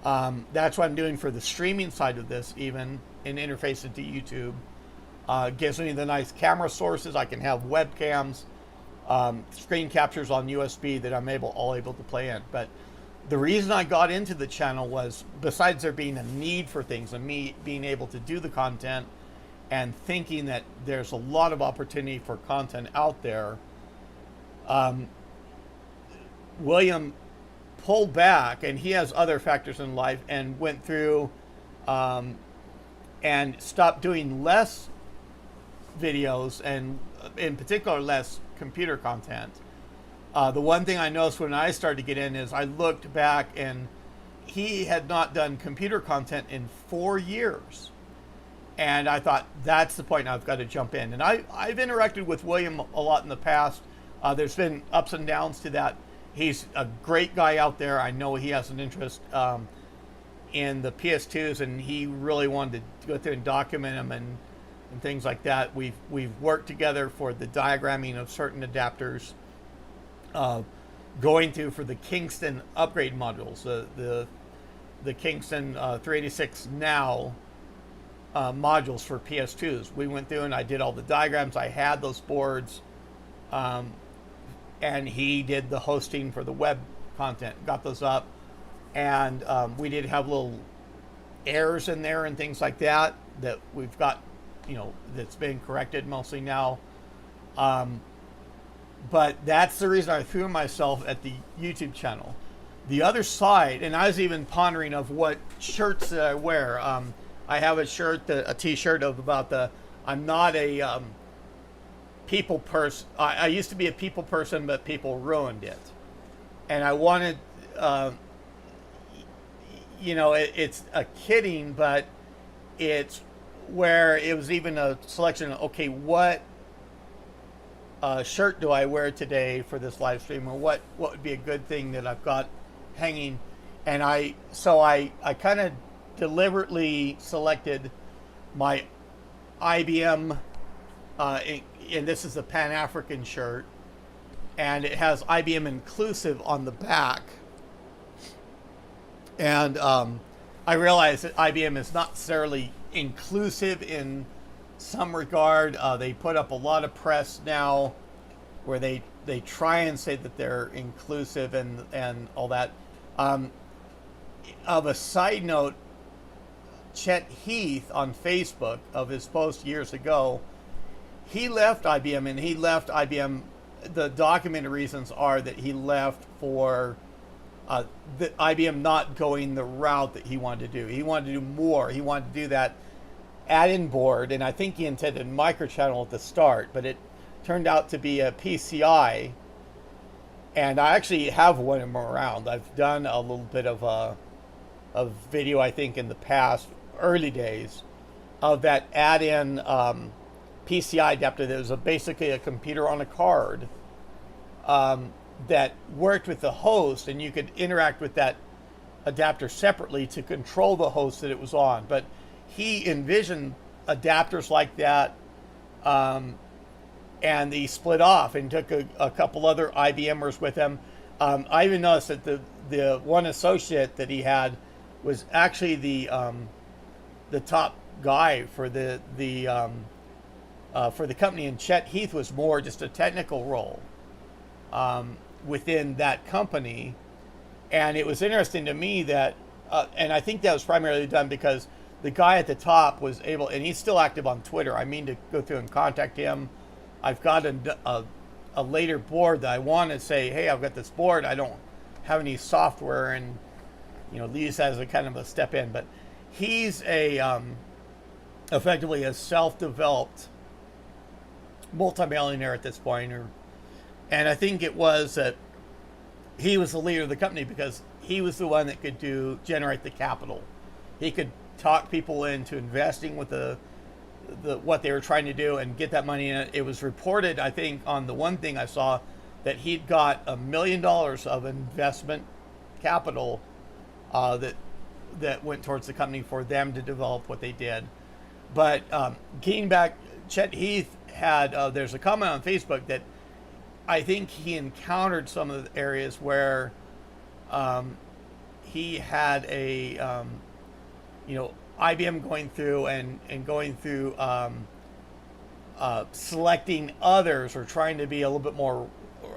That's what I'm doing for the streaming side of this, even in interface into YouTube. Gives me the nice camera sources. I can have webcams, screen captures on USB that I'm all able to play in. But the reason I got into the channel was, besides there being a need for things and me being able to do the content and thinking that there's a lot of opportunity for content out there, William pulled back, and he has other factors in life, and went through and stopped doing less videos, and in particular less computer content. The one thing I noticed when I started to get in is I looked back, and he had not done computer content in 4 years. And I thought, that's the point, I've got to jump in. And I've interacted with William a lot in the past. There's been ups and downs to that. He's a great guy out there. I know he has an interest in the PS2s, and he really wanted to go through and document them and things like that. We've worked together for the diagramming of certain adapters, going through for the Kingston upgrade modules, the Kingston 386 Now modules for PS2s. We went through and I did all the diagrams. I had those boards, and he did the hosting for the web content, got those up, and we did have little errors in there and things like that we've got, that's been corrected mostly now. But that's the reason I threw myself at the YouTube channel. The other side, and I was even pondering of what shirts that I wear. I have a shirt, a t-shirt of about I'm not a people person. I used to be a people person, but people ruined it. And I wanted, it's a kidding, but it's where it was even a selection of, okay, what shirt do I wear today for this live stream, or what would be a good thing that I've got hanging. And I kind of deliberately selected my IBM, and this is a Pan-African shirt, and it has IBM inclusive on the back. And I realize that IBM is not necessarily inclusive in some regard. They put up a lot of press now where they try and say that they're inclusive and all that. Of a side note, Chet Heath on Facebook, of his post years ago, he left IBM, and he left IBM. The documented reasons are that he left for the IBM not going the route that he wanted to do. He wanted to do more. He wanted to do that add-in board, and I think he intended microchannel at the start, but it turned out to be a PCI, and I actually have one of them around. I've done a little bit of video, I think, in the past, early days, of that add-in PCI adapter that was basically a computer on a card that worked with the host, and you could interact with that adapter separately to control the host that it was on. But he envisioned adapters like that, and he split off and took a couple other IBMers with him. I even noticed that the one associate that he had was actually the top guy for the company, and Chet Heath was more just a technical role within that company. And it was interesting to me that, and I think that was primarily done because the guy at the top was able, and he's still active on Twitter. I mean to go through and contact him. I've got a later board that I want to say, hey, I've got this board. I don't have any software, and these as a kind of a step in. But he's effectively a self-developed multimillionaire at this point, and I think it was that he was the leader of the company because he was the one that could generate the capital. He could talk people into investing with the what they were trying to do and get that money in it. It was reported, I think, on the one thing I saw, that he'd got $1 million of investment capital that went towards the company for them to develop what they did. But getting back, Chet Heath had, there's a comment on Facebook that I think he encountered some of the areas where he had a, IBM going through and going through selecting others, or trying to be a little bit more,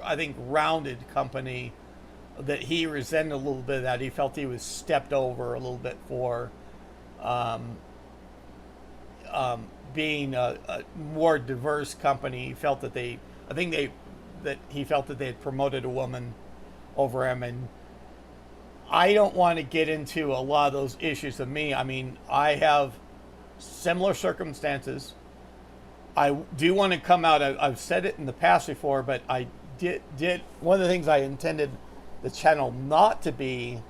I think, rounded company, that he resented a little bit of that. He felt he was stepped over a little bit for being a more diverse company. He felt that he felt that they had promoted a woman over him, and I don't want to get into a lot of those issues of me. I mean, I have similar circumstances. I do want to come out. I've said it in the past before, but I did one of the things I intended the channel not to be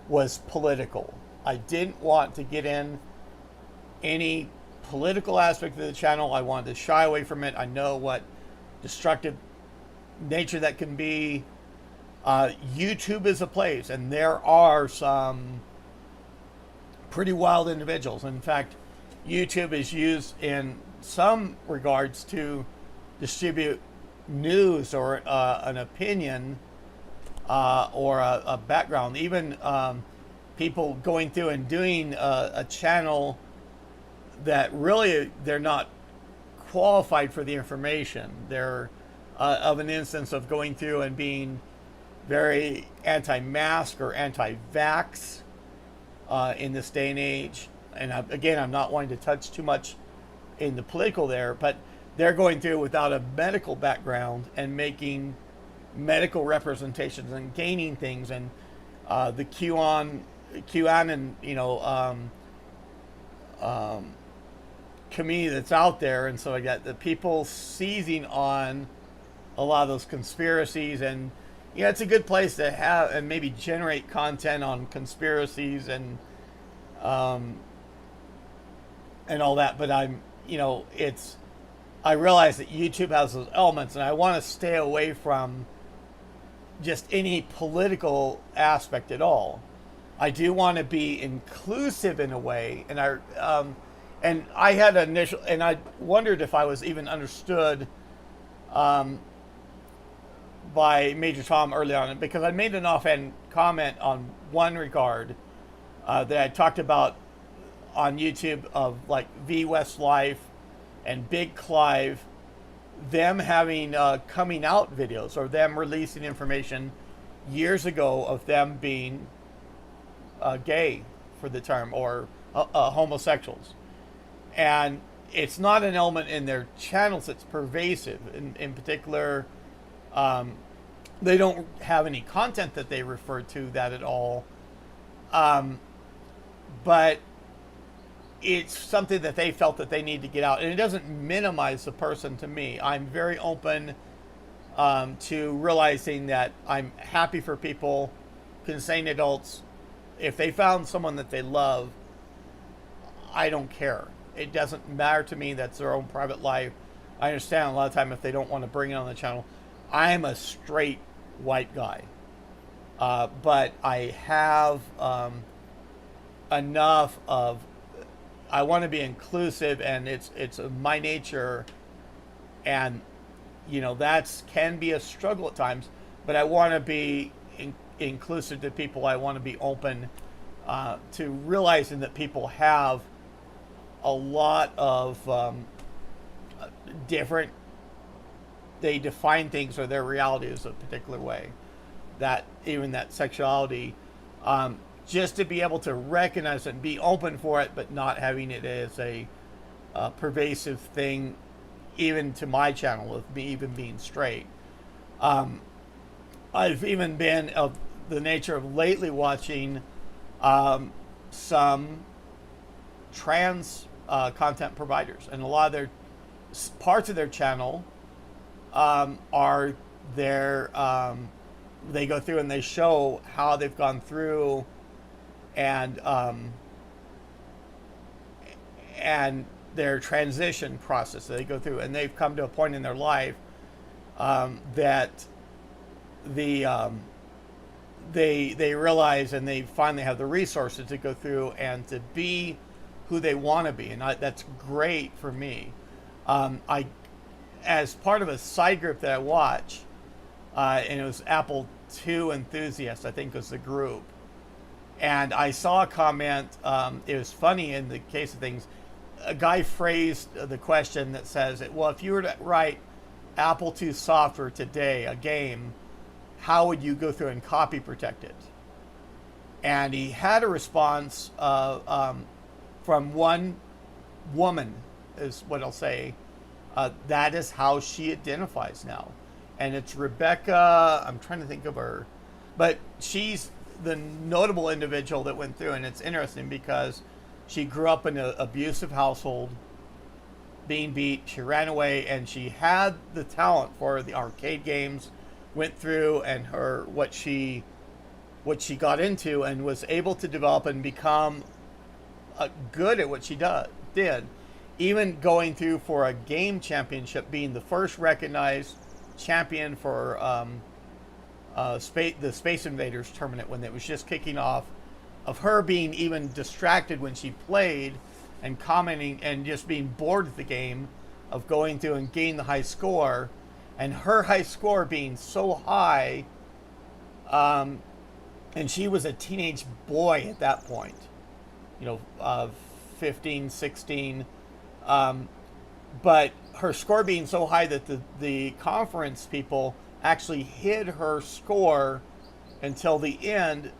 was political. I didn't want to get in any political aspect of the channel. I wanted to shy away from it. I know what destructive nature that can be. YouTube is a place, and there are some pretty wild individuals. In fact, YouTube is used in some regards to distribute news or an opinion or a background. Even people going through and doing a channel that really they're not qualified for the information. They're of an instance of going through and being very anti-mask or anti-vax in this day and age. And again, I'm not wanting to touch too much in the political there, but they're going through without a medical background and making medical representations and gaining things. And the QAnon, community that's out there, and so I got the people seizing on a lot of those conspiracies. And it's a good place to have and maybe generate content on conspiracies and all that. But I realize that YouTube has those elements, and I want to stay away from just any political aspect at all. I do want to be inclusive in a way, and I had initial, and I wondered if I was even understood by Major Tom early on, because I made an offhand comment on one regard that I talked about on YouTube of like V Westlife and Big Clive, them having coming out videos or them releasing information years ago of them being gay, for the term, or homosexuals. And it's not an element in their channels that's pervasive. In particular, they don't have any content that they refer to that at all. But it's something that they felt that they need to get out. And it doesn't minimize the person to me. I'm very open to realizing that I'm happy for people, consane adults. If they found someone that they love, I don't care. It doesn't matter to me. That's their own private life. I understand a lot of time if they don't want to bring it on the channel. I'm a straight white guy. But I have enough of, I want to be inclusive, and it's my nature, and that's can be a struggle at times, but I want to be inclusive to people. I want to be open to realizing that people have a lot of different, they define things, or their reality is a particular way, that even that sexuality, just to be able to recognize it and be open for it, but not having it as a pervasive thing, even to my channel, of me even being straight. I've even been of the nature of lately watching some trans content providers, and a lot of their parts of their channel are their they go through and they show how they've gone through and their transition process that they go through, and they've come to a point in their life that they realize, and they finally have the resources to go through and to be who they want to be, and that's great for me. I, as part of a side group that I watch, and it was Apple II Enthusiasts, I think was the group, and I saw a comment. It was funny in the case of things. A guy phrased the question that says, well, if you were to write Apple II software today, a game, how would you go through and copy protect it? And he had a response from one woman, is what I'll say. That is how she identifies now. And it's Rebecca, I'm trying to think of her, but she's the notable individual that went through. And it's interesting because She grew up in an abusive household, being beat. She ran away, and she had the talent for the arcade games. Went through and her what she got into, and was able to develop and become good at what she did. Even going through for a game championship, being the first recognized champion for the Space Invaders tournament when it was just kicking off, of her being even distracted when she played and commenting and just being bored of the game, of going through and getting the high score, and her high score being so high, and she was a teenage boy at that point, 15, 16, but her score being so high that the conference people actually hid her score until the end,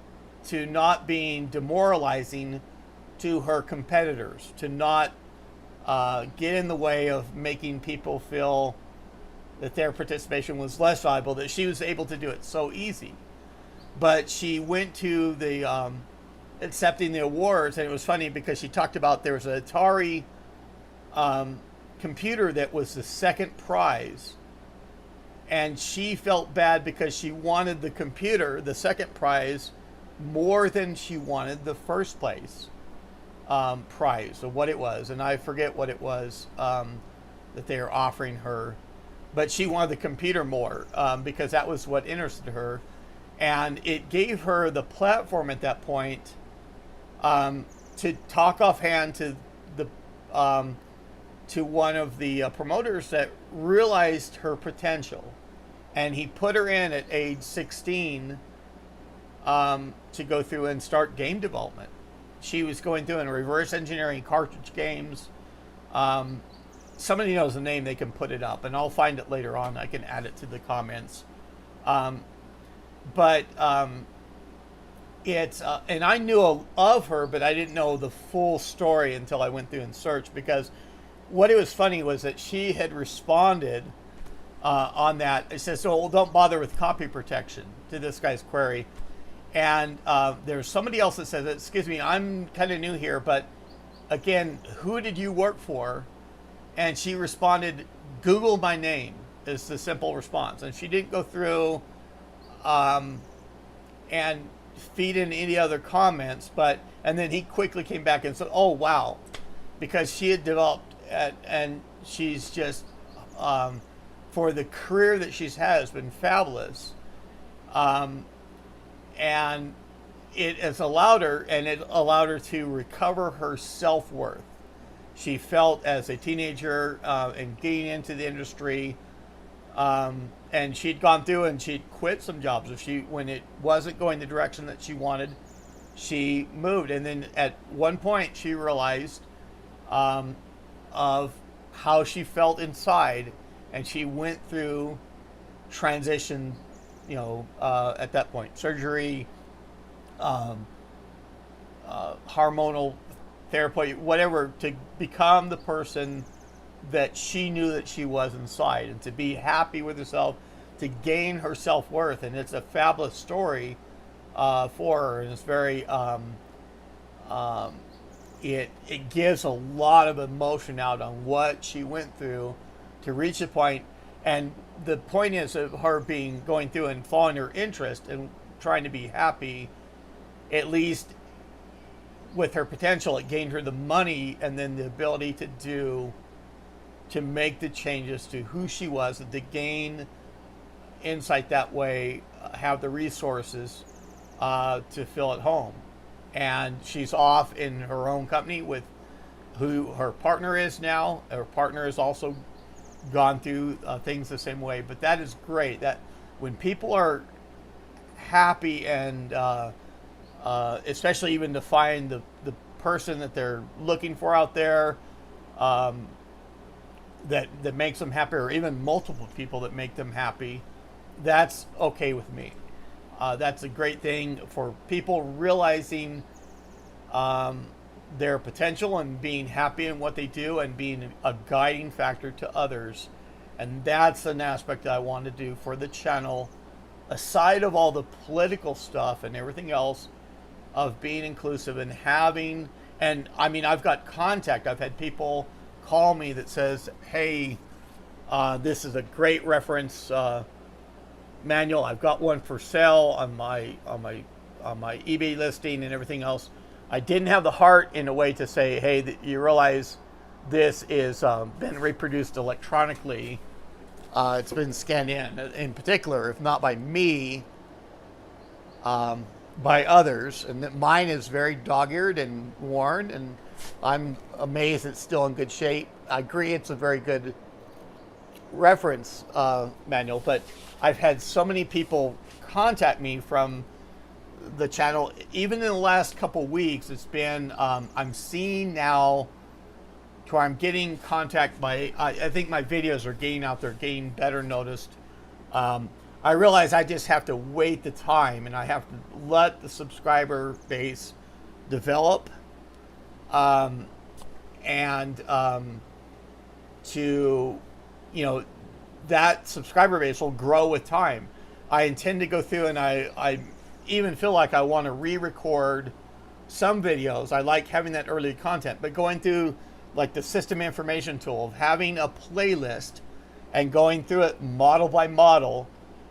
to not being demoralizing to her competitors, to not get in the way of making people feel that their participation was less valuable, that she was able to do it so easy. But she went to the accepting the awards, and it was funny because she talked about there was an Atari computer that was the second prize, and she felt bad because she wanted the computer, the second prize, more than she wanted the first place prize, or what it was, and I forget what it was that they were offering her, but she wanted the computer more because that was what interested her, and it gave her the platform at that point to talk offhand to the to one of the promoters that realized her potential, and he put her in at age 16 to go through and start game development. She was going through and reverse engineering cartridge games. Somebody knows the name, they can put it up, and I'll find it later on. I can add it to the comments. It's and I knew of her, but I didn't know the full story until I went through and searched, because what it was funny was that she had responded on that. It says, "So don't bother with copy protection," to this guy's query. And there's somebody else that says, "Excuse me, I'm kind of new here, but again, who did you work for?" And she responded, "Google my name," is the simple response. And she didn't go through and feed in any other comments, and then he quickly came back and said, "Oh, wow," because she had developed, and she's just, for the career that she's had, has been fabulous. And it has allowed her to recover her self-worth. She felt as a teenager and getting into the industry, and she'd gone through and she'd quit some jobs. When it wasn't going the direction that she wanted, she moved. And then at one point she realized of how she felt inside, and she went through transition, at that point, surgery, hormonal therapy, whatever, to become the person that she knew that she was inside, and to be happy with herself, to gain her self-worth. And it's a fabulous story for her, and it's very it gives a lot of emotion out on what she went through to reach the point. And the point is of her going through and following her interest and trying to be happy, at least with her potential, it gained her the money and then the ability to make the changes to who she was, and to gain insight that way, have the resources to feel at home. And she's off in her own company with who her partner is now. Her partner has also gone through things the same way. But that is great, that when people are happy, and especially even to find the person that they're looking for out there, that makes them happy, or even multiple people that make them happy, that's okay with me. That's a great thing for people realizing their potential and being happy in what they do, and being a guiding factor to others. And that's an aspect that I want to do for the channel, aside of all the political stuff and everything else, of being inclusive and having, And I mean, I've got contact. I've had people call me that says, "Hey, this is a great reference manual. I've got one for sale on my eBay listing and everything else." I didn't have the heart in a way to say, "Hey, you realize this is been reproduced electronically. It's been scanned in particular, if not by me, by others, and that mine is very dog-eared and worn, and I'm amazed it's still in good shape." I agree it's a very good reference manual, but I've had so many people contact me from the channel, even in the last couple weeks. It's been, I'm seeing now to where I'm getting contact by, I think my videos are getting out there, getting better noticed. I realize I just have to wait the time, and I have to let the subscriber base develop, and to, that subscriber base will grow with time. I intend to go through, and I even feel like I want to re-record some videos. I like having that early content, but going through like the system information tool of having a playlist and going through it model by model,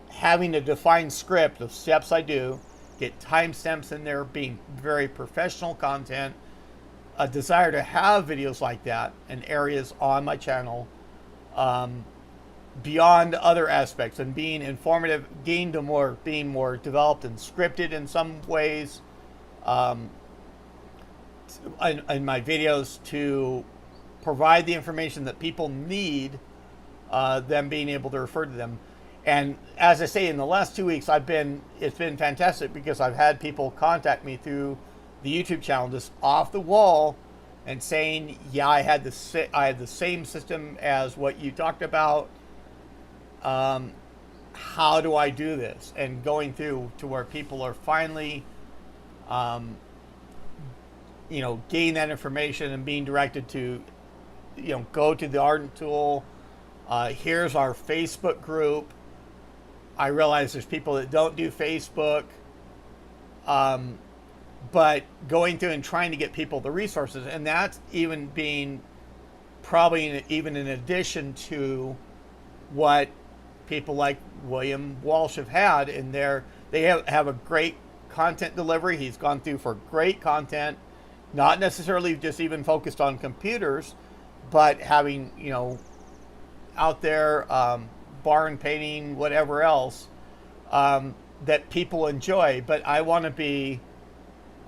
having a defined script of steps I do, get timestamps in there, being very professional content, a desire to have videos like that and areas on my channel, beyond other aspects, and being informative, being more developed and scripted in some ways, in my videos, to provide the information that people need, them being able to refer to them. And as I say, in the last 2 weeks, it's been fantastic, because I've had people contact me through the YouTube channel just off the wall and saying, "Yeah, I had the same system as what you talked about. How do I do this?" And going through to where people are finally, getting that information and being directed to, go to the Ardent tool. Here's our Facebook group. I realize there's people that don't do Facebook, but going through and trying to get people the resources, and that's even being probably even in addition to what people like William Walsh have had in there. They have a great content delivery. He's gone through for great content, not necessarily just even focused on computers, but having, out there, barn painting, whatever else, that people enjoy. But I want to be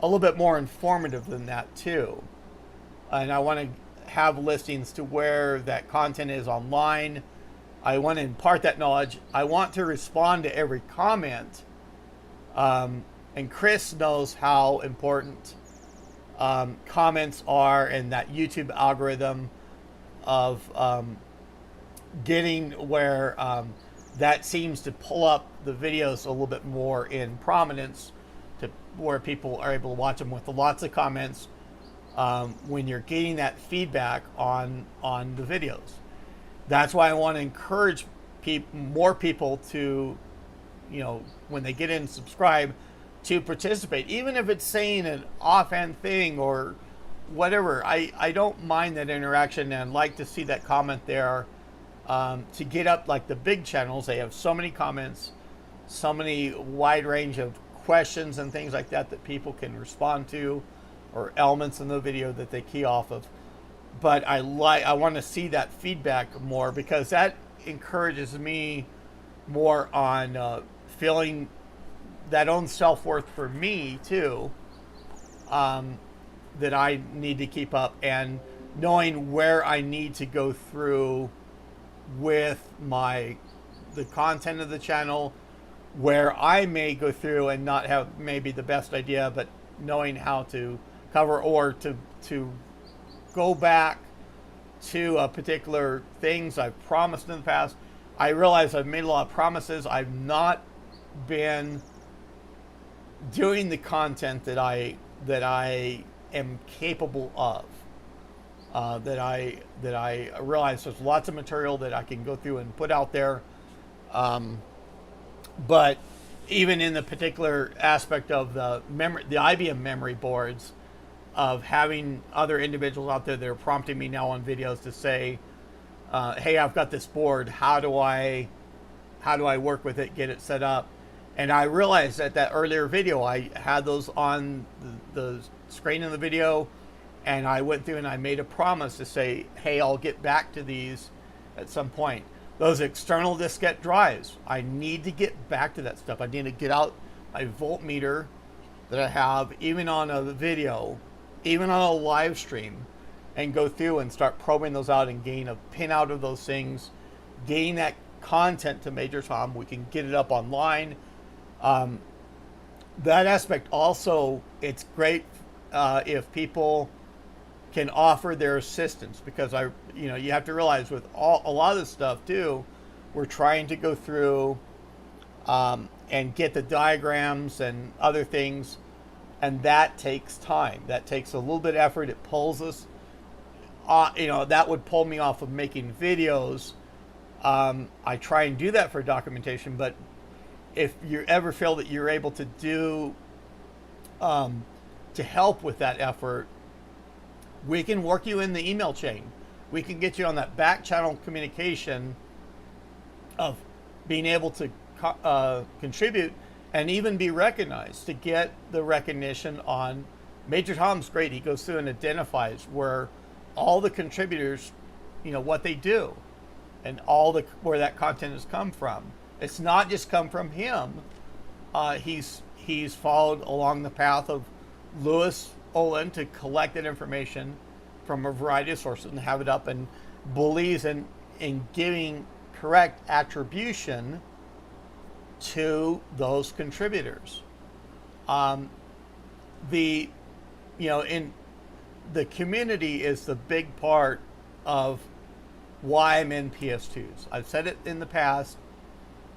a little bit more informative than that too. And I want to have listings to where that content is online. I want to impart that knowledge. I want to respond to every comment. And Chris knows how important comments are in that YouTube algorithm of getting where that seems to pull up the videos a little bit more in prominence, to where people are able to watch them with lots of comments, when you're getting that feedback on the videos. That's why I want to encourage more people to, when they get in and subscribe, to participate, even if it's saying an offhand thing or whatever. I don't mind that interaction, and like to see that comment there, to get up like the big channels. They have so many comments, so many wide range of questions and things like that people can respond to, or elements in the video that they key off of. But I want to see that feedback more, because that encourages me more on feeling that own self-worth for me too, that I need to keep up, and knowing where I need to go through with the content of the channel, where I may go through and not have maybe the best idea, but knowing how to cover, or to go back to particular things I've promised in the past. I realize I've made a lot of promises. I've not been doing the content that I am capable of. That I realize there's lots of material that I can go through and put out there. But even in the particular aspect of the IBM memory boards, of having other individuals out there that are prompting me now on videos to say, hey, I've got this board. How do I work with it, get it set up? And I realized that earlier video, I had those on the screen in the video, and I went through and I made a promise to say, hey, I'll get back to these at some point. Those external diskette drives, I need to get back to that stuff. I need to get out my voltmeter that I have, even on a video, even on a live stream, and go through and start probing those out and gain a pin out of those things, gain that content to Major Tom. We can get it up online. That aspect also, it's great if people can offer their assistance, because you have to realize with a lot of this stuff too, we're trying to go through and get the diagrams and other things, and that takes time. That takes a little bit of effort. It pulls us, that would pull me off of making videos. I try and do that for documentation, but if you ever feel that you're able to do to help with that effort, we can work you in the email chain. We can get you on that back channel communication of being able to contribute and even be recognized, to get the recognition on Major Tom's great. He goes through and identifies where all the contributors, what they do, and where that content has come from. It's not just come from him. He's followed along the path of Lewis Olin to collect that information from a variety of sources and have it up, and believes in giving correct attribution to those contributors. In the community is the big part of why I'm in PS2s. I've said it in the past,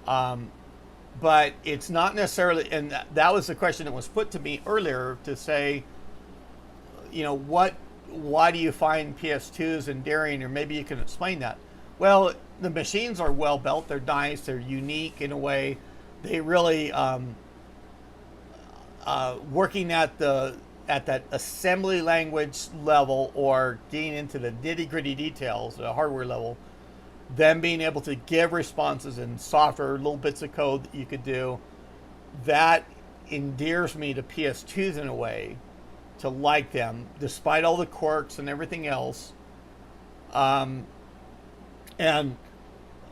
but it's not necessarily, and that was the question that was put to me earlier, to say, why do you find PS2s endearing, or maybe you can explain that. Well, the machines are well built, they're nice, they're unique in a way. They really, working at that assembly language level, or getting into the nitty gritty details, the hardware level, them being able to give responses in software, little bits of code that you could do, that endears me to PS2s in a way, to like them, despite all the quirks and everything else. And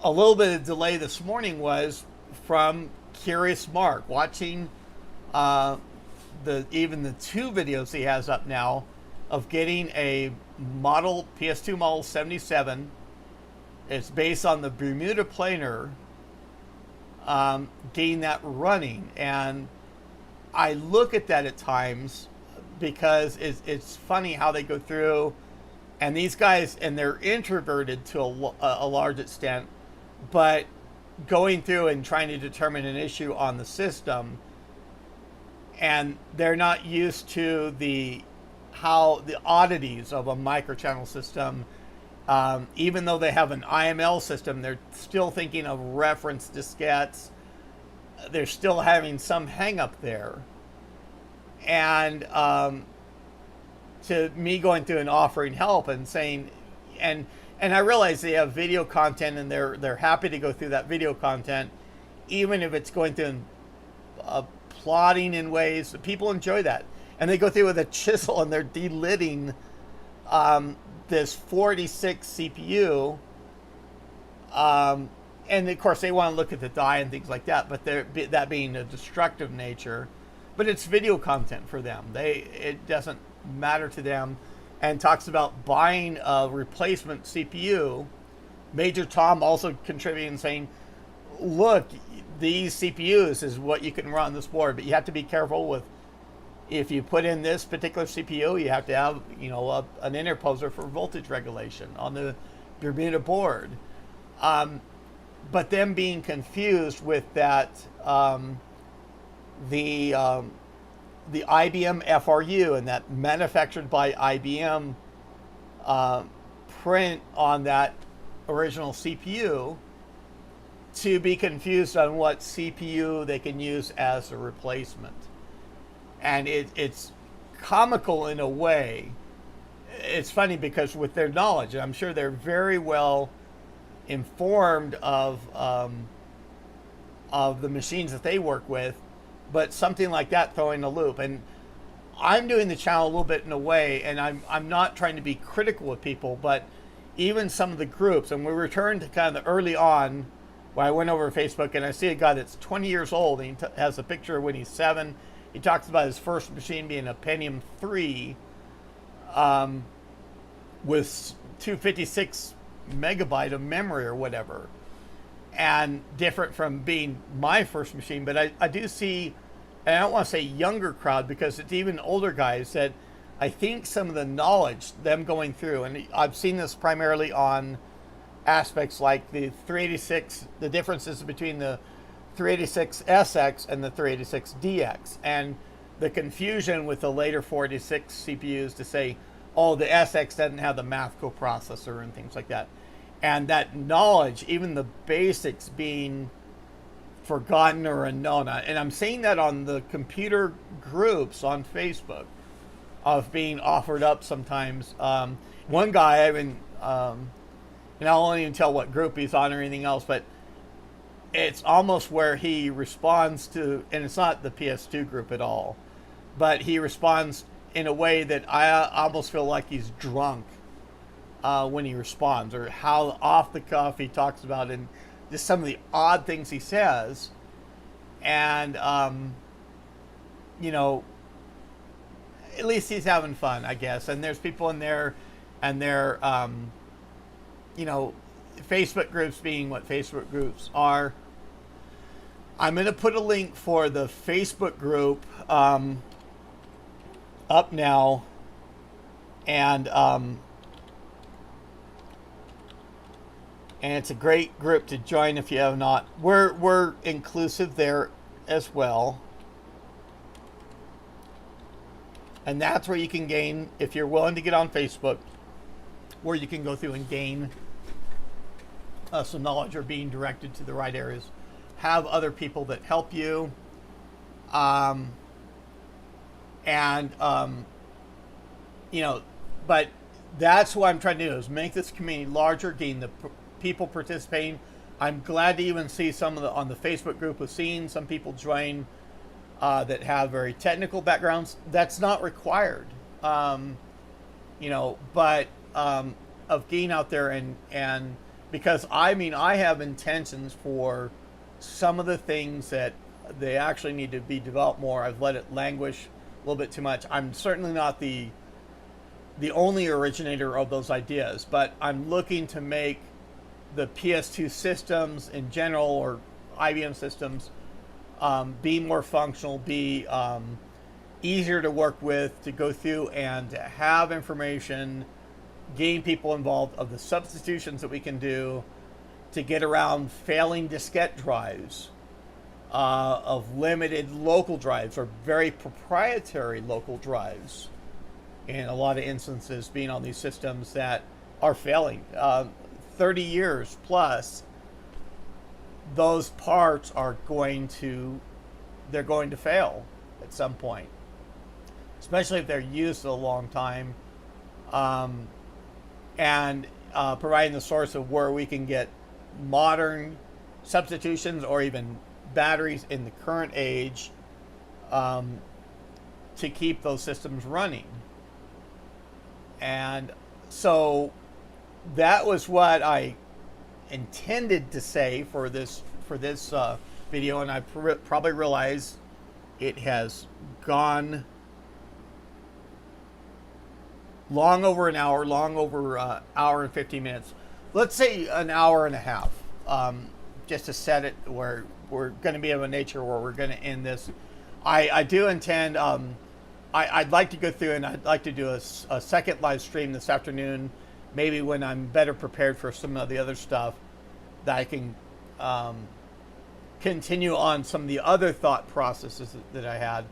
a little bit of delay this morning was from Curious Mark, watching even the 2 videos he has up now of getting a PS2 model 77. It's based on the Bermuda planer, getting that running. And I look at that at times, because it's funny how they go through, and these guys, and they're introverted to a large extent, but going through and trying to determine an issue on the system, and they're not used to the oddities of a microchannel system. Even though they have an IML system, they're still thinking of reference diskettes. They're still having some hang up there. And to me going through and offering help and saying, and I realize they have video content, and they're happy to go through that video content, even if it's going through plotting in ways that people enjoy that. And they go through with a chisel and they're delitting this 46 CPU, and of course they want to look at the die and things like that, but that being a destructive nature. But it's video content for them. It doesn't matter to them. And talks about buying a replacement CPU. Major Tom also contributing, saying, look, these CPUs is what you can run on this board, but you have to be careful with, if you put in this particular CPU, you have to have an interposer for voltage regulation on the Bermuda board. But them being confused with that, the IBM FRU, and that manufactured by IBM print on that original CPU, to be confused on what CPU they can use as a replacement. And it's comical in a way. It's funny because with their knowledge, and I'm sure they're very well informed of the machines that they work with, but something like that throwing a loop. And I'm doing the channel a little bit in a way, and I'm not trying to be critical of people, but even some of the groups, and we return to kind of the early on where I went over to Facebook and I see a guy that's 20 years old and he has a picture of when he's 7. He talks about his first machine being a Pentium 3 with 256 megabyte of memory or whatever, and different from being my first machine. But I do see, and I don't want to say younger crowd because it's even older guys that I think some of the knowledge, them going through, and I've seen this primarily on aspects like the 386, the differences between the 386SX and the 386DX, and the confusion with the later 486 CPUs to say, oh, the SX doesn't have the math coprocessor and things like that. And that knowledge, even the basics being forgotten or unknown. And I'm seeing that on the computer groups on Facebook of being offered up sometimes. One guy, and I won't even tell what group he's on or anything else, but it's almost where he responds to, and it's not the PS2 group at all, but he responds in a way that I almost feel like he's drunk when he responds, or how off the cuff he talks about, and just some of the odd things he says. And, you know, at least he's having fun, I guess. And there's people in there, and they're, you know, Facebook groups being what Facebook groups are. I'm going to put a link for the Facebook group up now, and it's a great group to join if you have not. We're inclusive there as well, and that's where you can gain, if you're willing to get on Facebook, where you can go through and gain some knowledge or being directed to the right areas. Have other people that help you, you know, but that's what I'm trying to do, is make this community larger, gain the people participating. I'm glad to even see some of the, on the Facebook group, of seeing some people join that have very technical backgrounds. That's not required, you know, but of getting out there and because I have intentions for some of the things that they actually need to be developed more. I've let it languish a little bit too much. I'm certainly not the only originator of those ideas, but I'm looking to make the PS2 systems in general, or IBM systems, be more functional, be easier to work with, to go through and to have information, getting people involved, of the substitutions that we can do to get around failing diskette drives, of limited local drives, or very proprietary local drives, in a lot of instances being on these systems that are failing. 30 years plus, those parts are going to fail at some point, especially if they're used a long time, and providing the source of where we can get modern substitutions or even batteries in the current age to keep those systems running. And so that was what I intended to say for this video, and I probably realize it has gone long over an hour, hour and 15 minutes. Let's say an hour and a half, just to set it where we're going to be of a nature where we're going to end this. I do intend, I'd like to go through, and I'd like to do a second live stream this afternoon, maybe when I'm better prepared for some of the other stuff, that I can continue on some of the other thought processes that I had.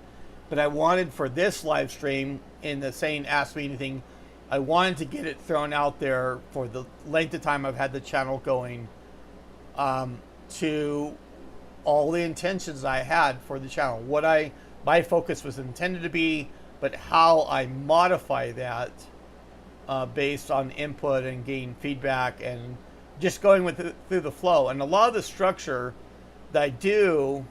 But I wanted, for this live stream, in the saying Ask Me Anything, I wanted to get it thrown out there for the length of time I've had the channel going, to all the intentions I had for the channel. What my focus was intended to be, but how I modify that based on input and gain feedback and just going through the flow. And a lot of the structure that I do,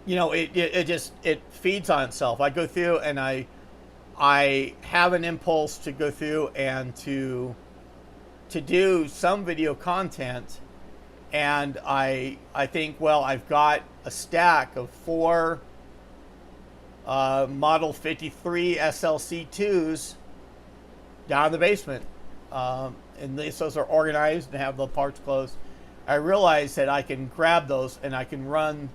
it feeds on itself. I go through and I have an impulse to go through and to do some video content, and I think, well, I've got a stack of 4 Model 53 SLC2s down in the basement, and at least those are organized and have the parts closed. I realized that I can grab those and I can run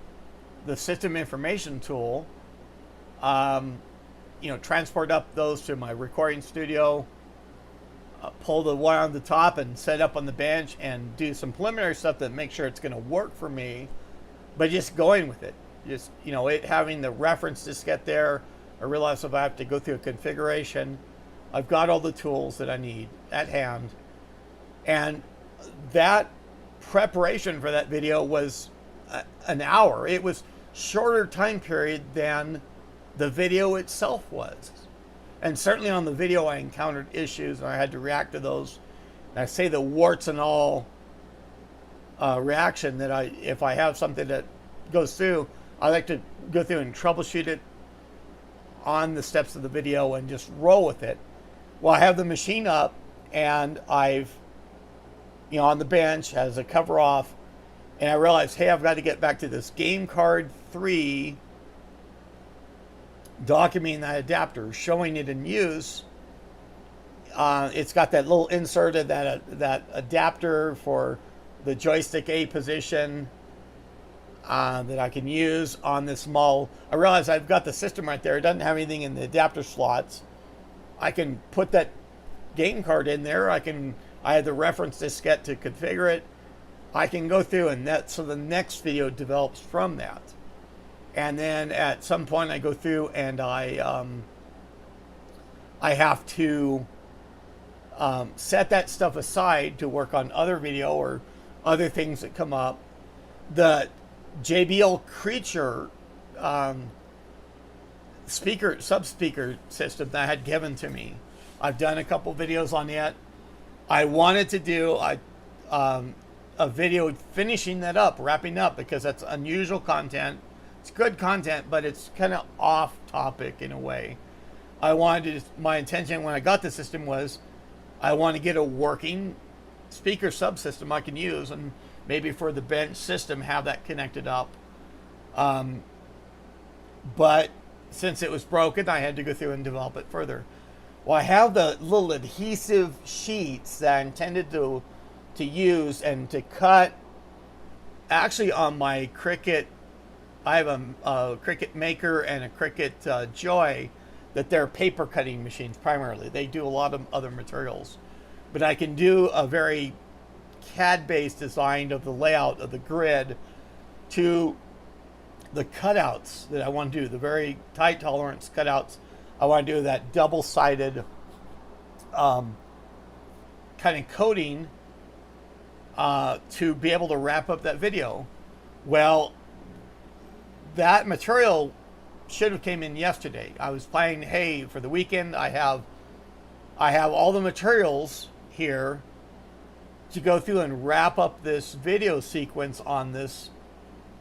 the system information tool, transport up those to my recording studio, pull the one on the top and set up on the bench and do some preliminary stuff that make sure it's going to work for me, but just going with it. Just, it having the reference diskette there. I realize if I have to go through a configuration, I've got all the tools that I need at hand. And that preparation for that video was an hour. It was shorter time period than the video itself was. And certainly on the video, I encountered issues and I had to react to those. And I say the warts and all reaction that if I have something that goes through, I like to go through and troubleshoot it on the steps of the video and just roll with it. Well, I have the machine up and I've, on the bench, has a cover off, and I realized, hey, I've got to get back to this game card 3, documenting that adapter, showing it in use. It's got that little insert of that adapter for the joystick A position that I can use on this small. I realize I've got the system right there. It doesn't have anything in the adapter slots. I can put that game card in there. I have the reference diskette to configure it. I can go through so the next video develops from that. And then at some point I go through and I have to set that stuff aside to work on other video or other things that come up. The JBL Creature sub-speaker system that I had given to me, I've done a couple videos on it. I wanted to do a video finishing that up, wrapping up, because that's unusual content. It's good content, but it's kind of off topic in a way. My intention when I got the system was I want to get a working speaker subsystem I can use, and maybe for the bench system have that connected up. But since it was broken, I had to go through and develop it further. Well, I have the little adhesive sheets that I intended to use and to cut. Actually, on my Cricut, I have a Cricut Maker and a Cricut Joy, that they're paper cutting machines primarily. They do a lot of other materials. But I can do a very CAD-based design of the layout of the grid to the cutouts that I want to do, the very tight tolerance cutouts. I want to do that double-sided kind of coating to be able to wrap up that video. Well, that material should have came in yesterday. I was planning, hey, for the weekend, I have all the materials here to go through and wrap up this video sequence on this.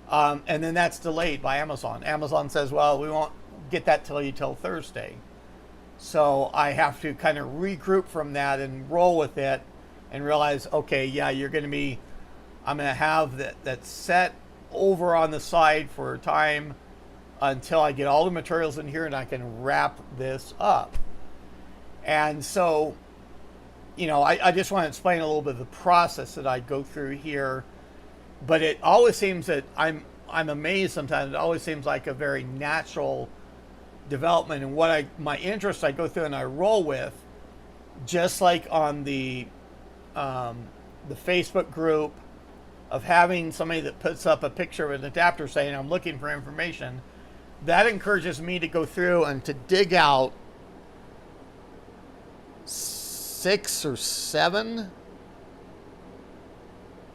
And then that's delayed by Amazon. Amazon says, well, we won't get that till Thursday. So I have to kind of regroup from that and roll with it and realize, okay, yeah, I'm going to have that set over on the side for a time until I get all the materials in here and I can wrap this up. And so, I just want to explain a little bit of the process that I go through here. But it always seems that I'm amazed sometimes. It always seems like a very natural development. And my interest I go through and I roll with, just like on the Facebook group of having somebody that puts up a picture of an adapter saying, I'm looking for information. That encourages me to go through and to dig out 6 or 7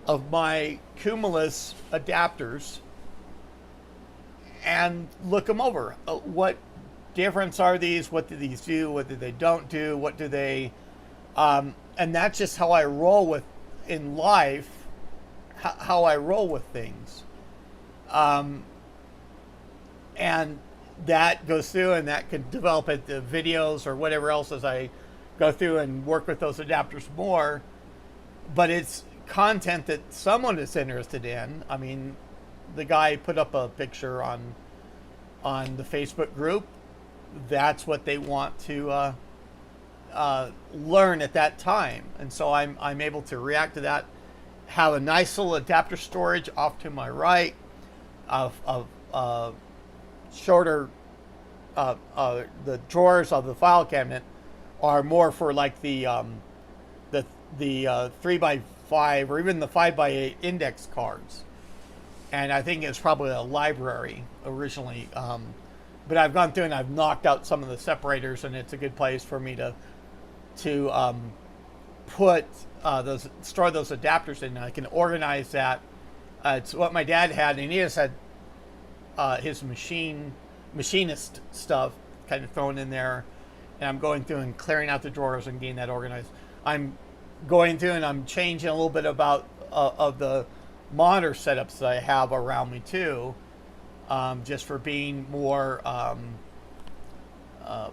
of my Cumulus adapters and look them over. What difference are these? What do these do? What do they don't do? What do they? And that's just how I roll with in life. How I roll with things, and that goes through, and that could develop into videos or whatever else as I go through and work with those adapters more. But it's content that someone is interested in. I mean, the guy put up a picture on the Facebook group. That's what they want to learn at that time, and so I'm able to react to that. Have a nice little adapter storage off to my right of shorter. The drawers of the file cabinet are more for like the 3x5 or even the 5x8 index cards, and I think it's probably a library originally. But I've gone through and I've knocked out some of the separators, and it's a good place for me to put store those adapters in. I can organize that. It's what my dad had, and he just had his machinist stuff kind of thrown in there, and I'm going through and clearing out the drawers and getting that organized. I'm going through and I'm changing a little bit about of the monitor setups that I have around me too, just for being more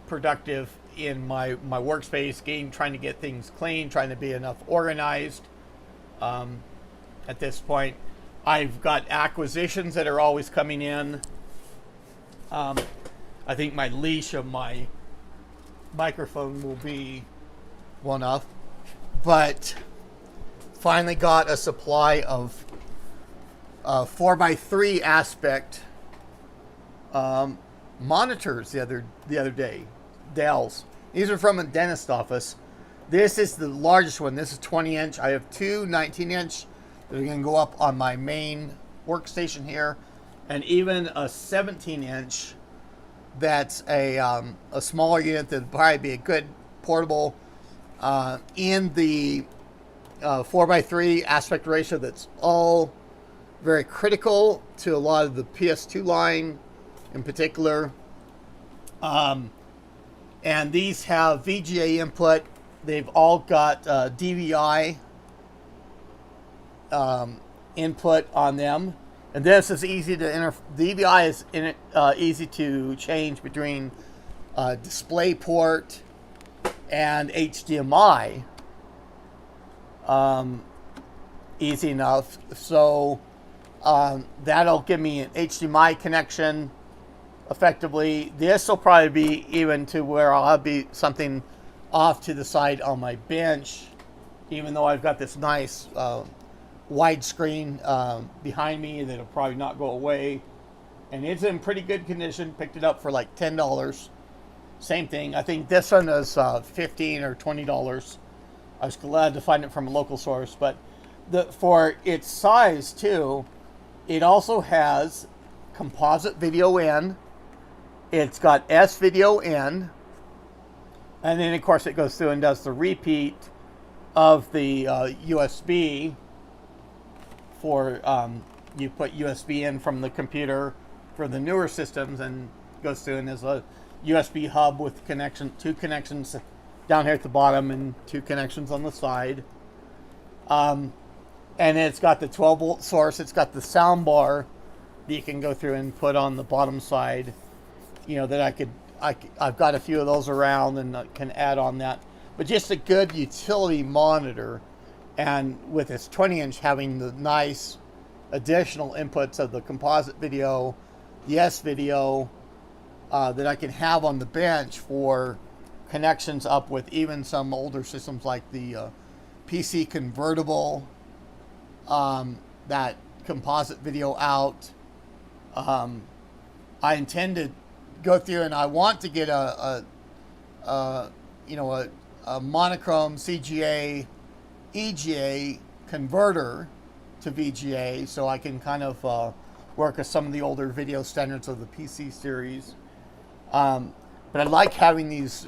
productive in my workspace, trying to get things clean, trying to be enough organized. At this point, I've got acquisitions that are always coming in. I think my leash of my microphone will be well enough, but finally got a supply of 4x3 aspect monitors the other day. Dells. These are from a dentist office. This is the largest one. This is 20 inch. I have two 19 inch that are going to go up on my main workstation here, and even a 17 inch that's a smaller unit that would probably be a good portable in the 4x3 aspect ratio that's all very critical to a lot of the PS2 line in particular. And these have VGA input. They've all got DVI input on them. And this is easy to DVI is easy to change between DisplayPort and HDMI. Easy enough. So that'll give me an HDMI connection effectively. This will probably be even to where I'll have be something off to the side on my bench, even though I've got this nice widescreen behind me that'll probably not go away, and it's in pretty good condition. Picked it up for like $10. Same thing. I think this one is $15 or $20. I was glad to find it from a local source, but for its size too, it also has composite video in. It's got S video in, and then of course it goes through and does the repeat of the USB for you put USB in from the computer for the newer systems, and goes through and there's a USB hub with two connections down here at the bottom and two connections on the side. And it's got the 12 volt source. It's got the sound bar that you can go through and put on the bottom side. You know, that I've got a few of those around and can add on that. But just a good utility monitor, and with its 20 inch having the nice additional inputs of the composite video, the S video, that I can have on the bench for connections up with even some older systems like the PC convertible, that composite video out. I intend to go through and I want to get a monochrome CGA EGA converter to VGA, so I can kind of work with some of the older video standards of the PC series. But I like having these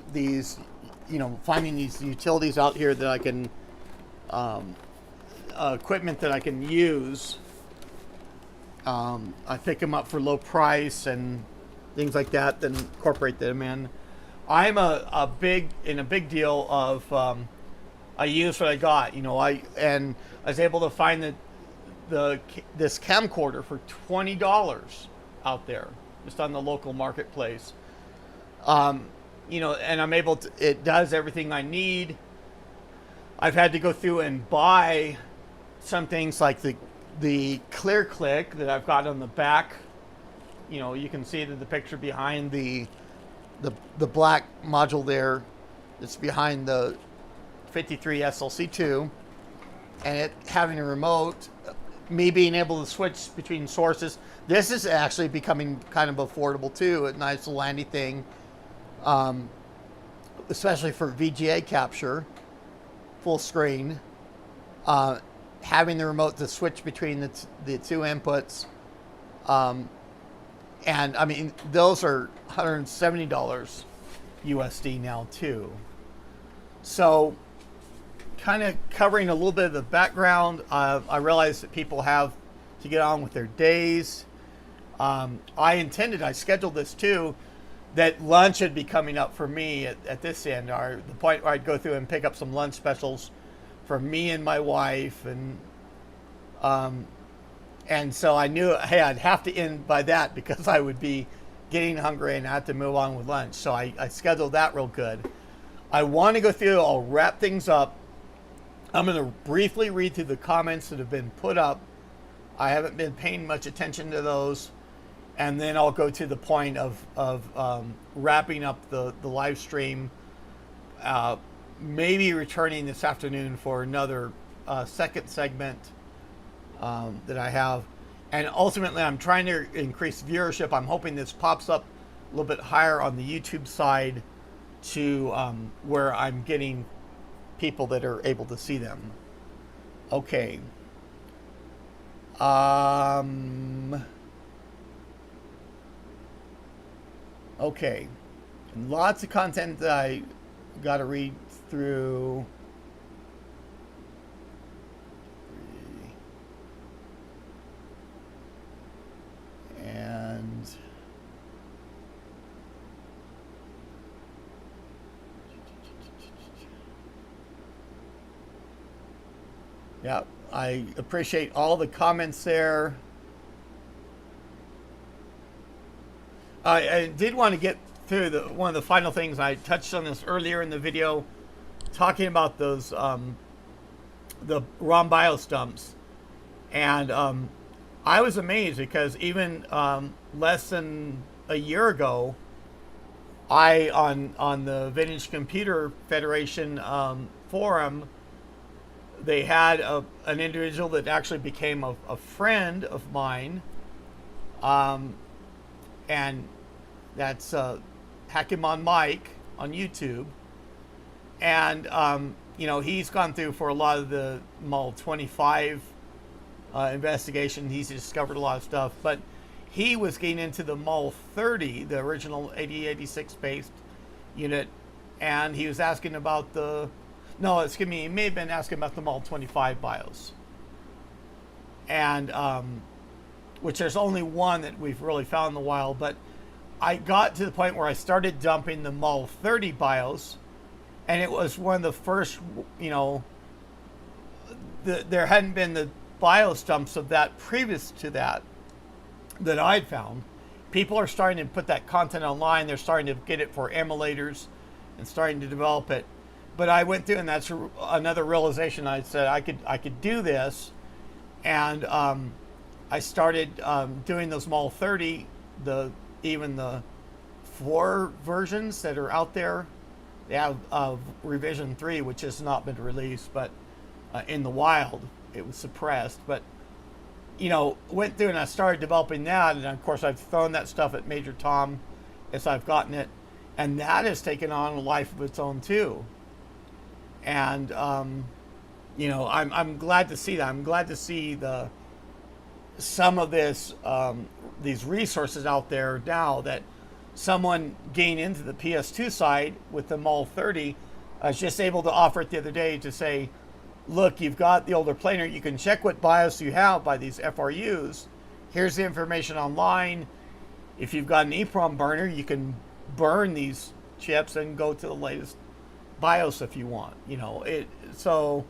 finding these utilities out here that I can equipment that I can use I pick them up for low price and things like that, then incorporate them in. I'm a big deal of I use what I got. I was able to find this camcorder for $20 out there, just on the local marketplace. And I'm able to. It does everything I need. I've had to go through and buy some things like the clear click that I've got on the back. You can see the picture behind the black module there. It's behind the 53 SLC2, and it having a remote, me being able to switch between sources. This is actually becoming kind of affordable too. A nice little handy thing, especially for VGA capture, full screen. Having the remote to switch between the two inputs. And I mean, those are $170 USD now too. So kind of covering a little bit of the background. I realize that people have to get on with their days. I scheduled this too, that lunch would be coming up for me at this end, or the point where I'd go through and pick up some lunch specials for me and my wife. And so I knew, hey, I'd have to end by that because I would be getting hungry and I had to move on with lunch. So I scheduled that real good. I want to go through, I'll wrap things up. I'm going to briefly read through the comments that have been put up. I haven't been paying much attention to those. And then I'll go to the point of wrapping up the live stream. Maybe returning this afternoon for another second segment that I have. And ultimately, I'm trying to increase viewership. I'm hoping this pops up a little bit higher on the YouTube side to where I'm getting people that are able to see them. Okay. Okay. And lots of content that I got to read through. And yeah, I appreciate all the comments there. I did want to get through one of the final things. I touched on this earlier in the video, talking about those the ROM BIOS dumps, and I was amazed because even less than a year ago, I on the Vintage Computer Federation forum, they had an individual that actually became a friend of mine, and that's Hack'em Mike on YouTube, and he's gone through for a lot of the Mall 25 investigation. He's discovered a lot of stuff, but he was getting into the Mall 30, the original 8086 based unit, and he was asking about he may have been asking about the Mall 25 BIOS, and which there's only one that we've really found in a while. But I got to the point where I started dumping the Mall 30 BIOS, and it was one of the first, there hadn't been the BIOS dumps of that previous to that I'd found. People are starting to put that content online. They're starting to get it for emulators and starting to develop it. But I went through, and that's another realization. I said I could do this, and I started doing those Mall 30, even the 4 versions that are out there. They have revision 3, which has not been released, but in the wild, it was suppressed. But went through and I started developing that, and of course I've thrown that stuff at Major Tom as I've gotten it, and that has taken on a life of its own too. And I'm glad to see that. I'm glad to see some of this these resources out there now, that someone getting into the PS2 side with the Mall 30. I was just able to offer it the other day to say, look, you've got the older planer. You can check what BIOS you have by these FRUs, Here's the information online. If you've got an EEPROM burner, you can burn these chips and go to the latest BIOS if you want. You know it. So,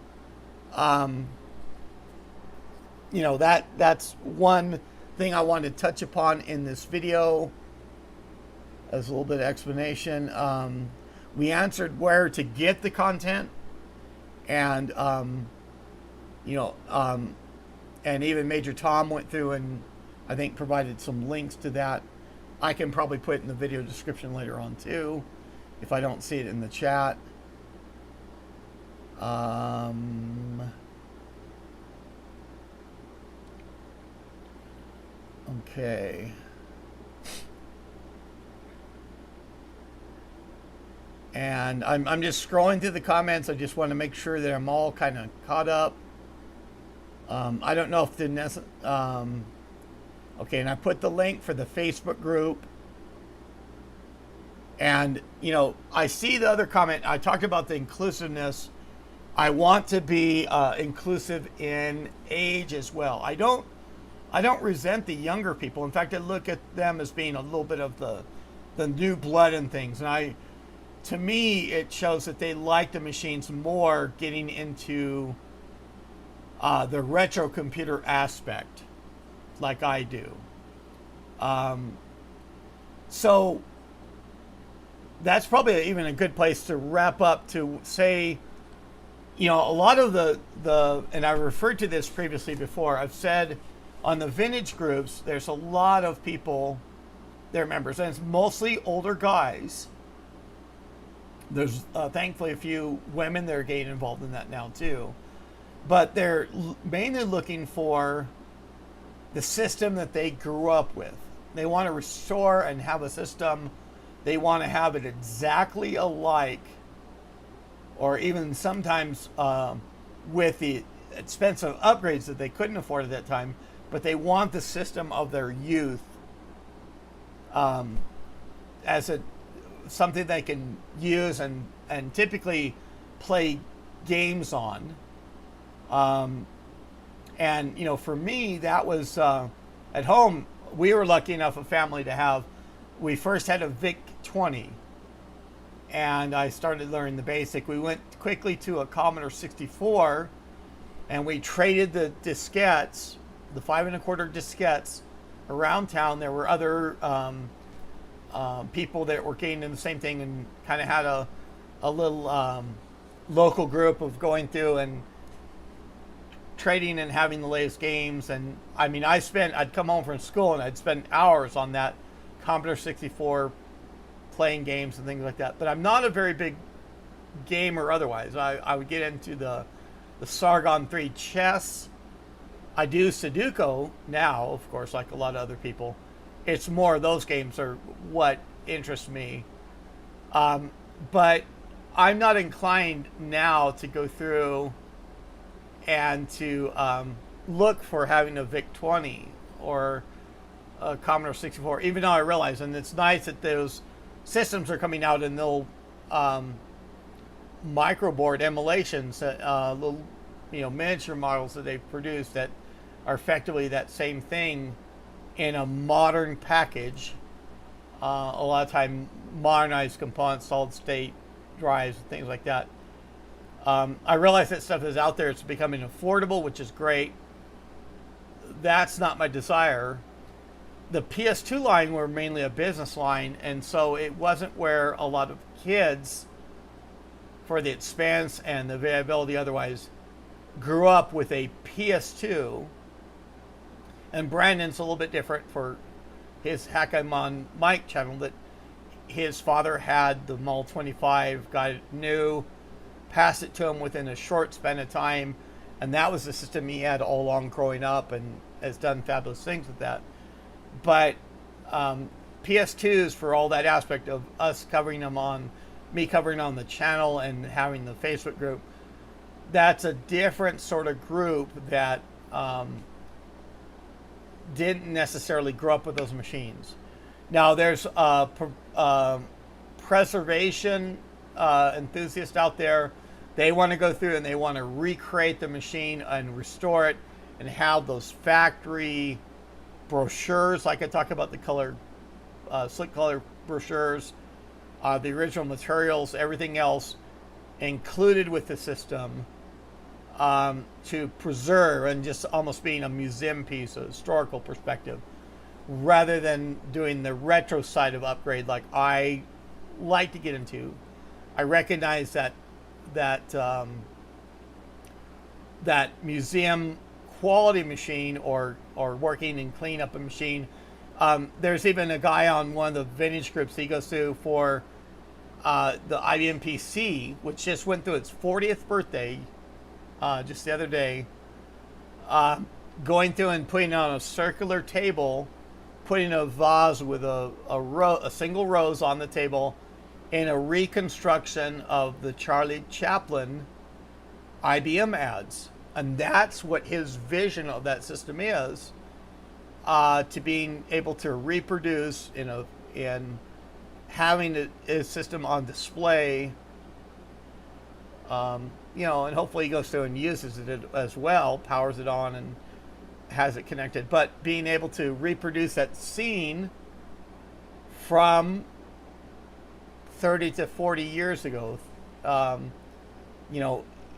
you know that's one thing I wanted to touch upon in this video as a little bit of explanation. We answered where to get the content, and you know, and even Major Tom went through and I think provided some links to that. I can probably put it in the video description later on too, if I don't see it in the chat. Okay. And I'm just scrolling through the comments. I just want to make sure that I'm all kind of caught up. I don't know if the okay, and I put the link for the Facebook group. And you know, I see the other comment. I talked about the inclusiveness. I want to be inclusive in age as well. I don't resent the younger people. In fact, I look at them as being a little bit of the new blood and things. And to me, it shows that they like the machines more, getting into the retro computer aspect, like I do. So that's probably even a good place to wrap up, to say, you know, a lot of the and I referred to this previously before, I've said on the vintage groups, there's a lot of people, they're members, and it's mostly older guys. There's thankfully a few women that are getting involved in that now too. But they're mainly looking for the system that they grew up with. They want to restore and have a system. They want to have it exactly alike, or even sometimes with the expensive upgrades that they couldn't afford at that time, but they want the system of their youth as something they can use and typically play games on. And you know, for me, that was at home. We were lucky enough, a family, to have. We first had a VIC-20, and I started learning the basic. We went quickly to a Commodore 64, and we traded the diskettes, the 5 1/4 diskettes, around town. There were other people that were getting in the same thing, and kind of had a little local group of going through and trading and having the latest games. And I mean, I'd come home from school and I'd spend hours on that Commodore 64 playing games and things like that. But I'm not a very big gamer otherwise. I would get into the Sargon 3 chess. I do Sudoku now, of course, like a lot of other people. It's more those games are what interests me. But I'm not inclined now to go through and to look for having a VIC-20 or a Commodore 64, even though I realize, and it's nice that those systems are coming out and they'll microboard emulations, little, you know, miniature models that they've produced that are effectively that same thing in a modern package. A lot of time modernized components, solid state drives, and things like that. I realize that stuff is out there. It's becoming affordable, which is great. That's not my desire. The PS2 line were mainly a business line, and so it wasn't where a lot of kids, for the expense and the availability otherwise, grew up with a PS2. And Brandon's a little bit different for his Hack 'em on Mike channel, that his father had the Model 25, got it new, passed it to him within a short span of time, and that was the system he had all along growing up, and has done fabulous things with that. But PS2s, for all that aspect of us covering them on, me covering on the channel and having the Facebook group, that's a different sort of group that didn't necessarily grow up with those machines. Now there's preservation enthusiasts out there. They want to go through and they want to recreate the machine and restore it and have those factory brochures, like I talk about the color, slick color brochures, the original materials, everything else included with the system, to preserve and just almost being a museum piece, a historical perspective, rather than doing the retro side of upgrade like I like to get into. I recognize that museum quality machine, or working and clean up a machine. There's even a guy on one of the vintage groups he goes to for the IBM PC, which just went through its 40th birthday just the other day. Going through and putting on a circular table, putting a vase with a single rose on the table, in a reconstruction of the Charlie Chaplin IBM ads. And that's what his vision of that system is, to being able to reproduce in having a system on display, and hopefully he goes through and uses it as well, powers it on and has it connected. But being able to reproduce that scene from 30 to 40 years ago,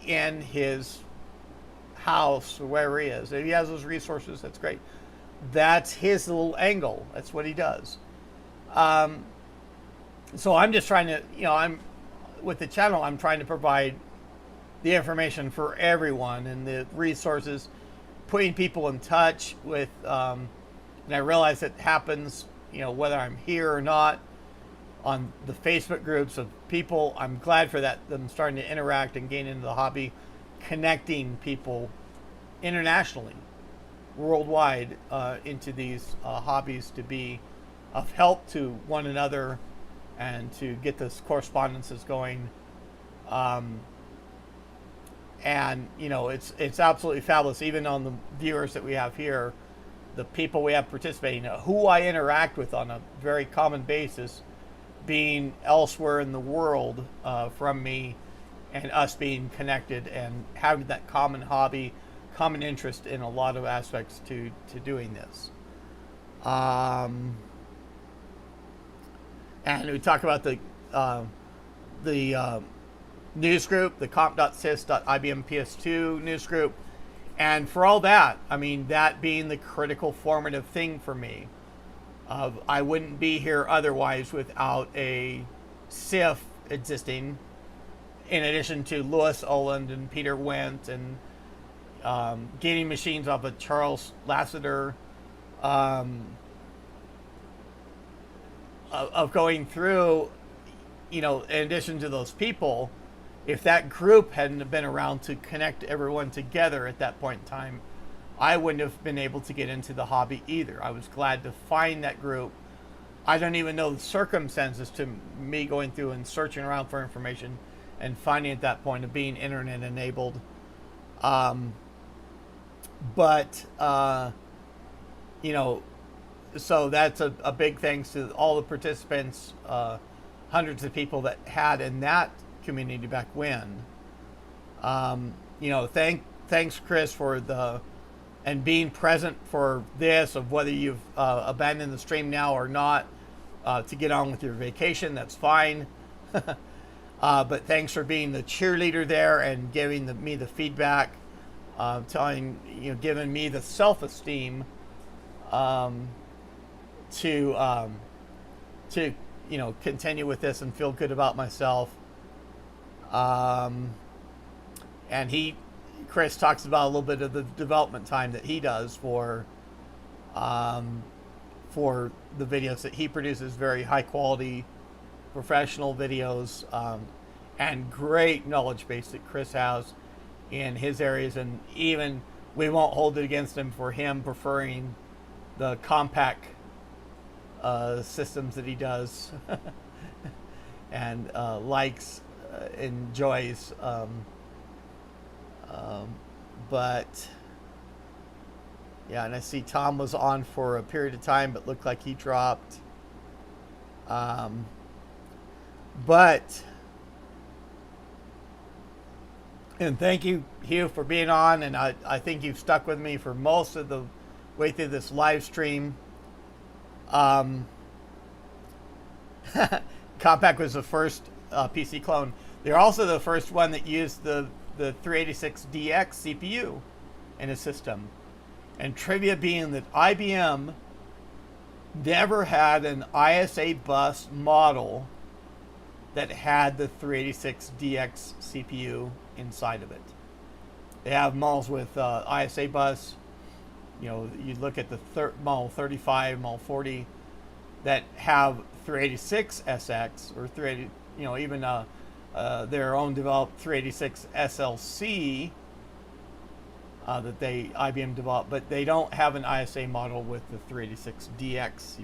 in his house or wherever he is. If he has those resources, that's great. That's his little angle. That's what he does. So I'm just trying to, I'm with the channel, I'm trying to provide the information for everyone and the resources, putting people in touch with, and I realize it happens, whether I'm here or not, on the Facebook groups of people. I'm glad for that, them starting to interact and gain into the hobby, connecting people internationally, worldwide, into these hobbies, to be of help to one another and to get this correspondences going. And it's absolutely fabulous, even on the viewers that we have here, the people we have participating, who I interact with on a very common basis, being elsewhere in the world from me, and us being connected and having that common hobby, common interest in a lot of aspects to doing this. And we talk about the news group, the comp.sys.ibmps2 news group. And for all that, that being the critical formative thing for me. I wouldn't be here otherwise without a SIF existing, in addition to Louis Oland and Peter Wendt, and getting machines off of Charles Lasseter, of going through, in addition to those people. If that group hadn't been around to connect everyone together at that point in time, I wouldn't have been able to get into the hobby either. I was glad to find that group. I don't even know the circumstances to me going through and searching around for information and finding at that point of being internet enabled. So that's a big thanks to all the participants, hundreds of people that had in that community back when. Thanks Chris for and being present for this, of whether you've abandoned the stream now or not, to get on with your vacation. That's fine. But thanks for being the cheerleader there and giving me the feedback, giving me the self-esteem to continue with this and feel good about myself. And Chris talks about a little bit of the development time that he does for the videos that he produces, very high quality professional videos, and great knowledge base that Chris has in his areas. And even we won't hold it against him for him preferring the compact systems that he does and likes, enjoys, but yeah. And I see Tom was on for a period of time but looked like he dropped, and thank you, Hugh, for being on. And I think you've stuck with me for most of the way through this live stream. Compaq was the first PC clone. They're also the first one that used the 386DX CPU in a system. And trivia being that IBM never had an ISA bus model that had the 386DX CPU inside of it. They have models with ISA bus. You know, you look at the model 35, model 40 that have 386SX or 380, you know, even their own developed 386 SLC that IBM developed, but they don't have an ISA model with the 386DX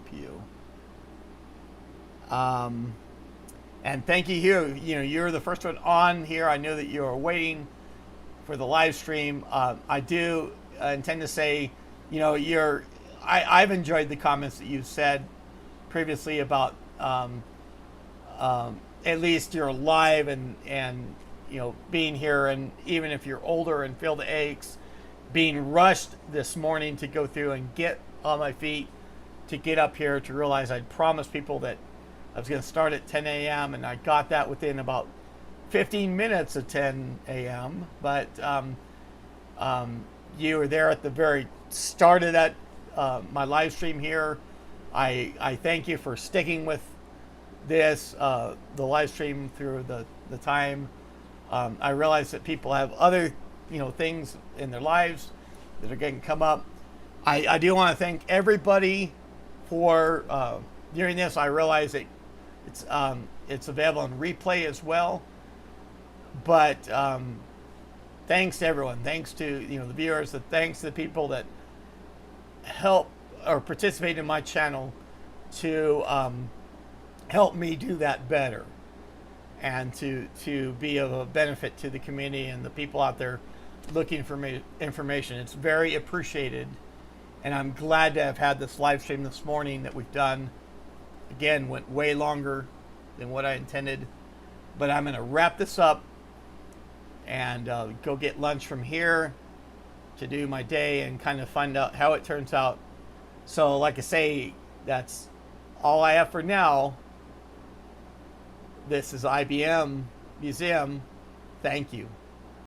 CPU. And thank you, Hugh. You know, you're the first one on here. I know that you are waiting for the live stream. I do intend to say, you know, I've enjoyed the comments that you've said previously about at least you're live and you know, being here, and even if you're older and feel the aches, being rushed this morning to go through and get on my feet to get up here, to realize I'd promised people that I was going to start at 10 a.m. and I got that within about 15 minutes of 10 a.m. But you were there at the very start of that my live stream here. I thank you for sticking with this the live stream through the time. I realize that people have other, you know, things in their lives that are going to come up. I do want to thank everybody for doing this. I realize that it's available on replay as well. But thanks to everyone. Thanks to, you know, the viewers. Thanks to the people that help or participate in my channel to help me do that better, and to be of a benefit to the community and the people out there looking for information. It's very appreciated, and I'm glad to have had this live stream this morning that we've done. Again, went way longer than what I intended, but I'm going to wrap this up and go get lunch from here to do my day and kind of find out how it turns out. So like I say, that's all I have for now. This is IBM Museum. Thank you.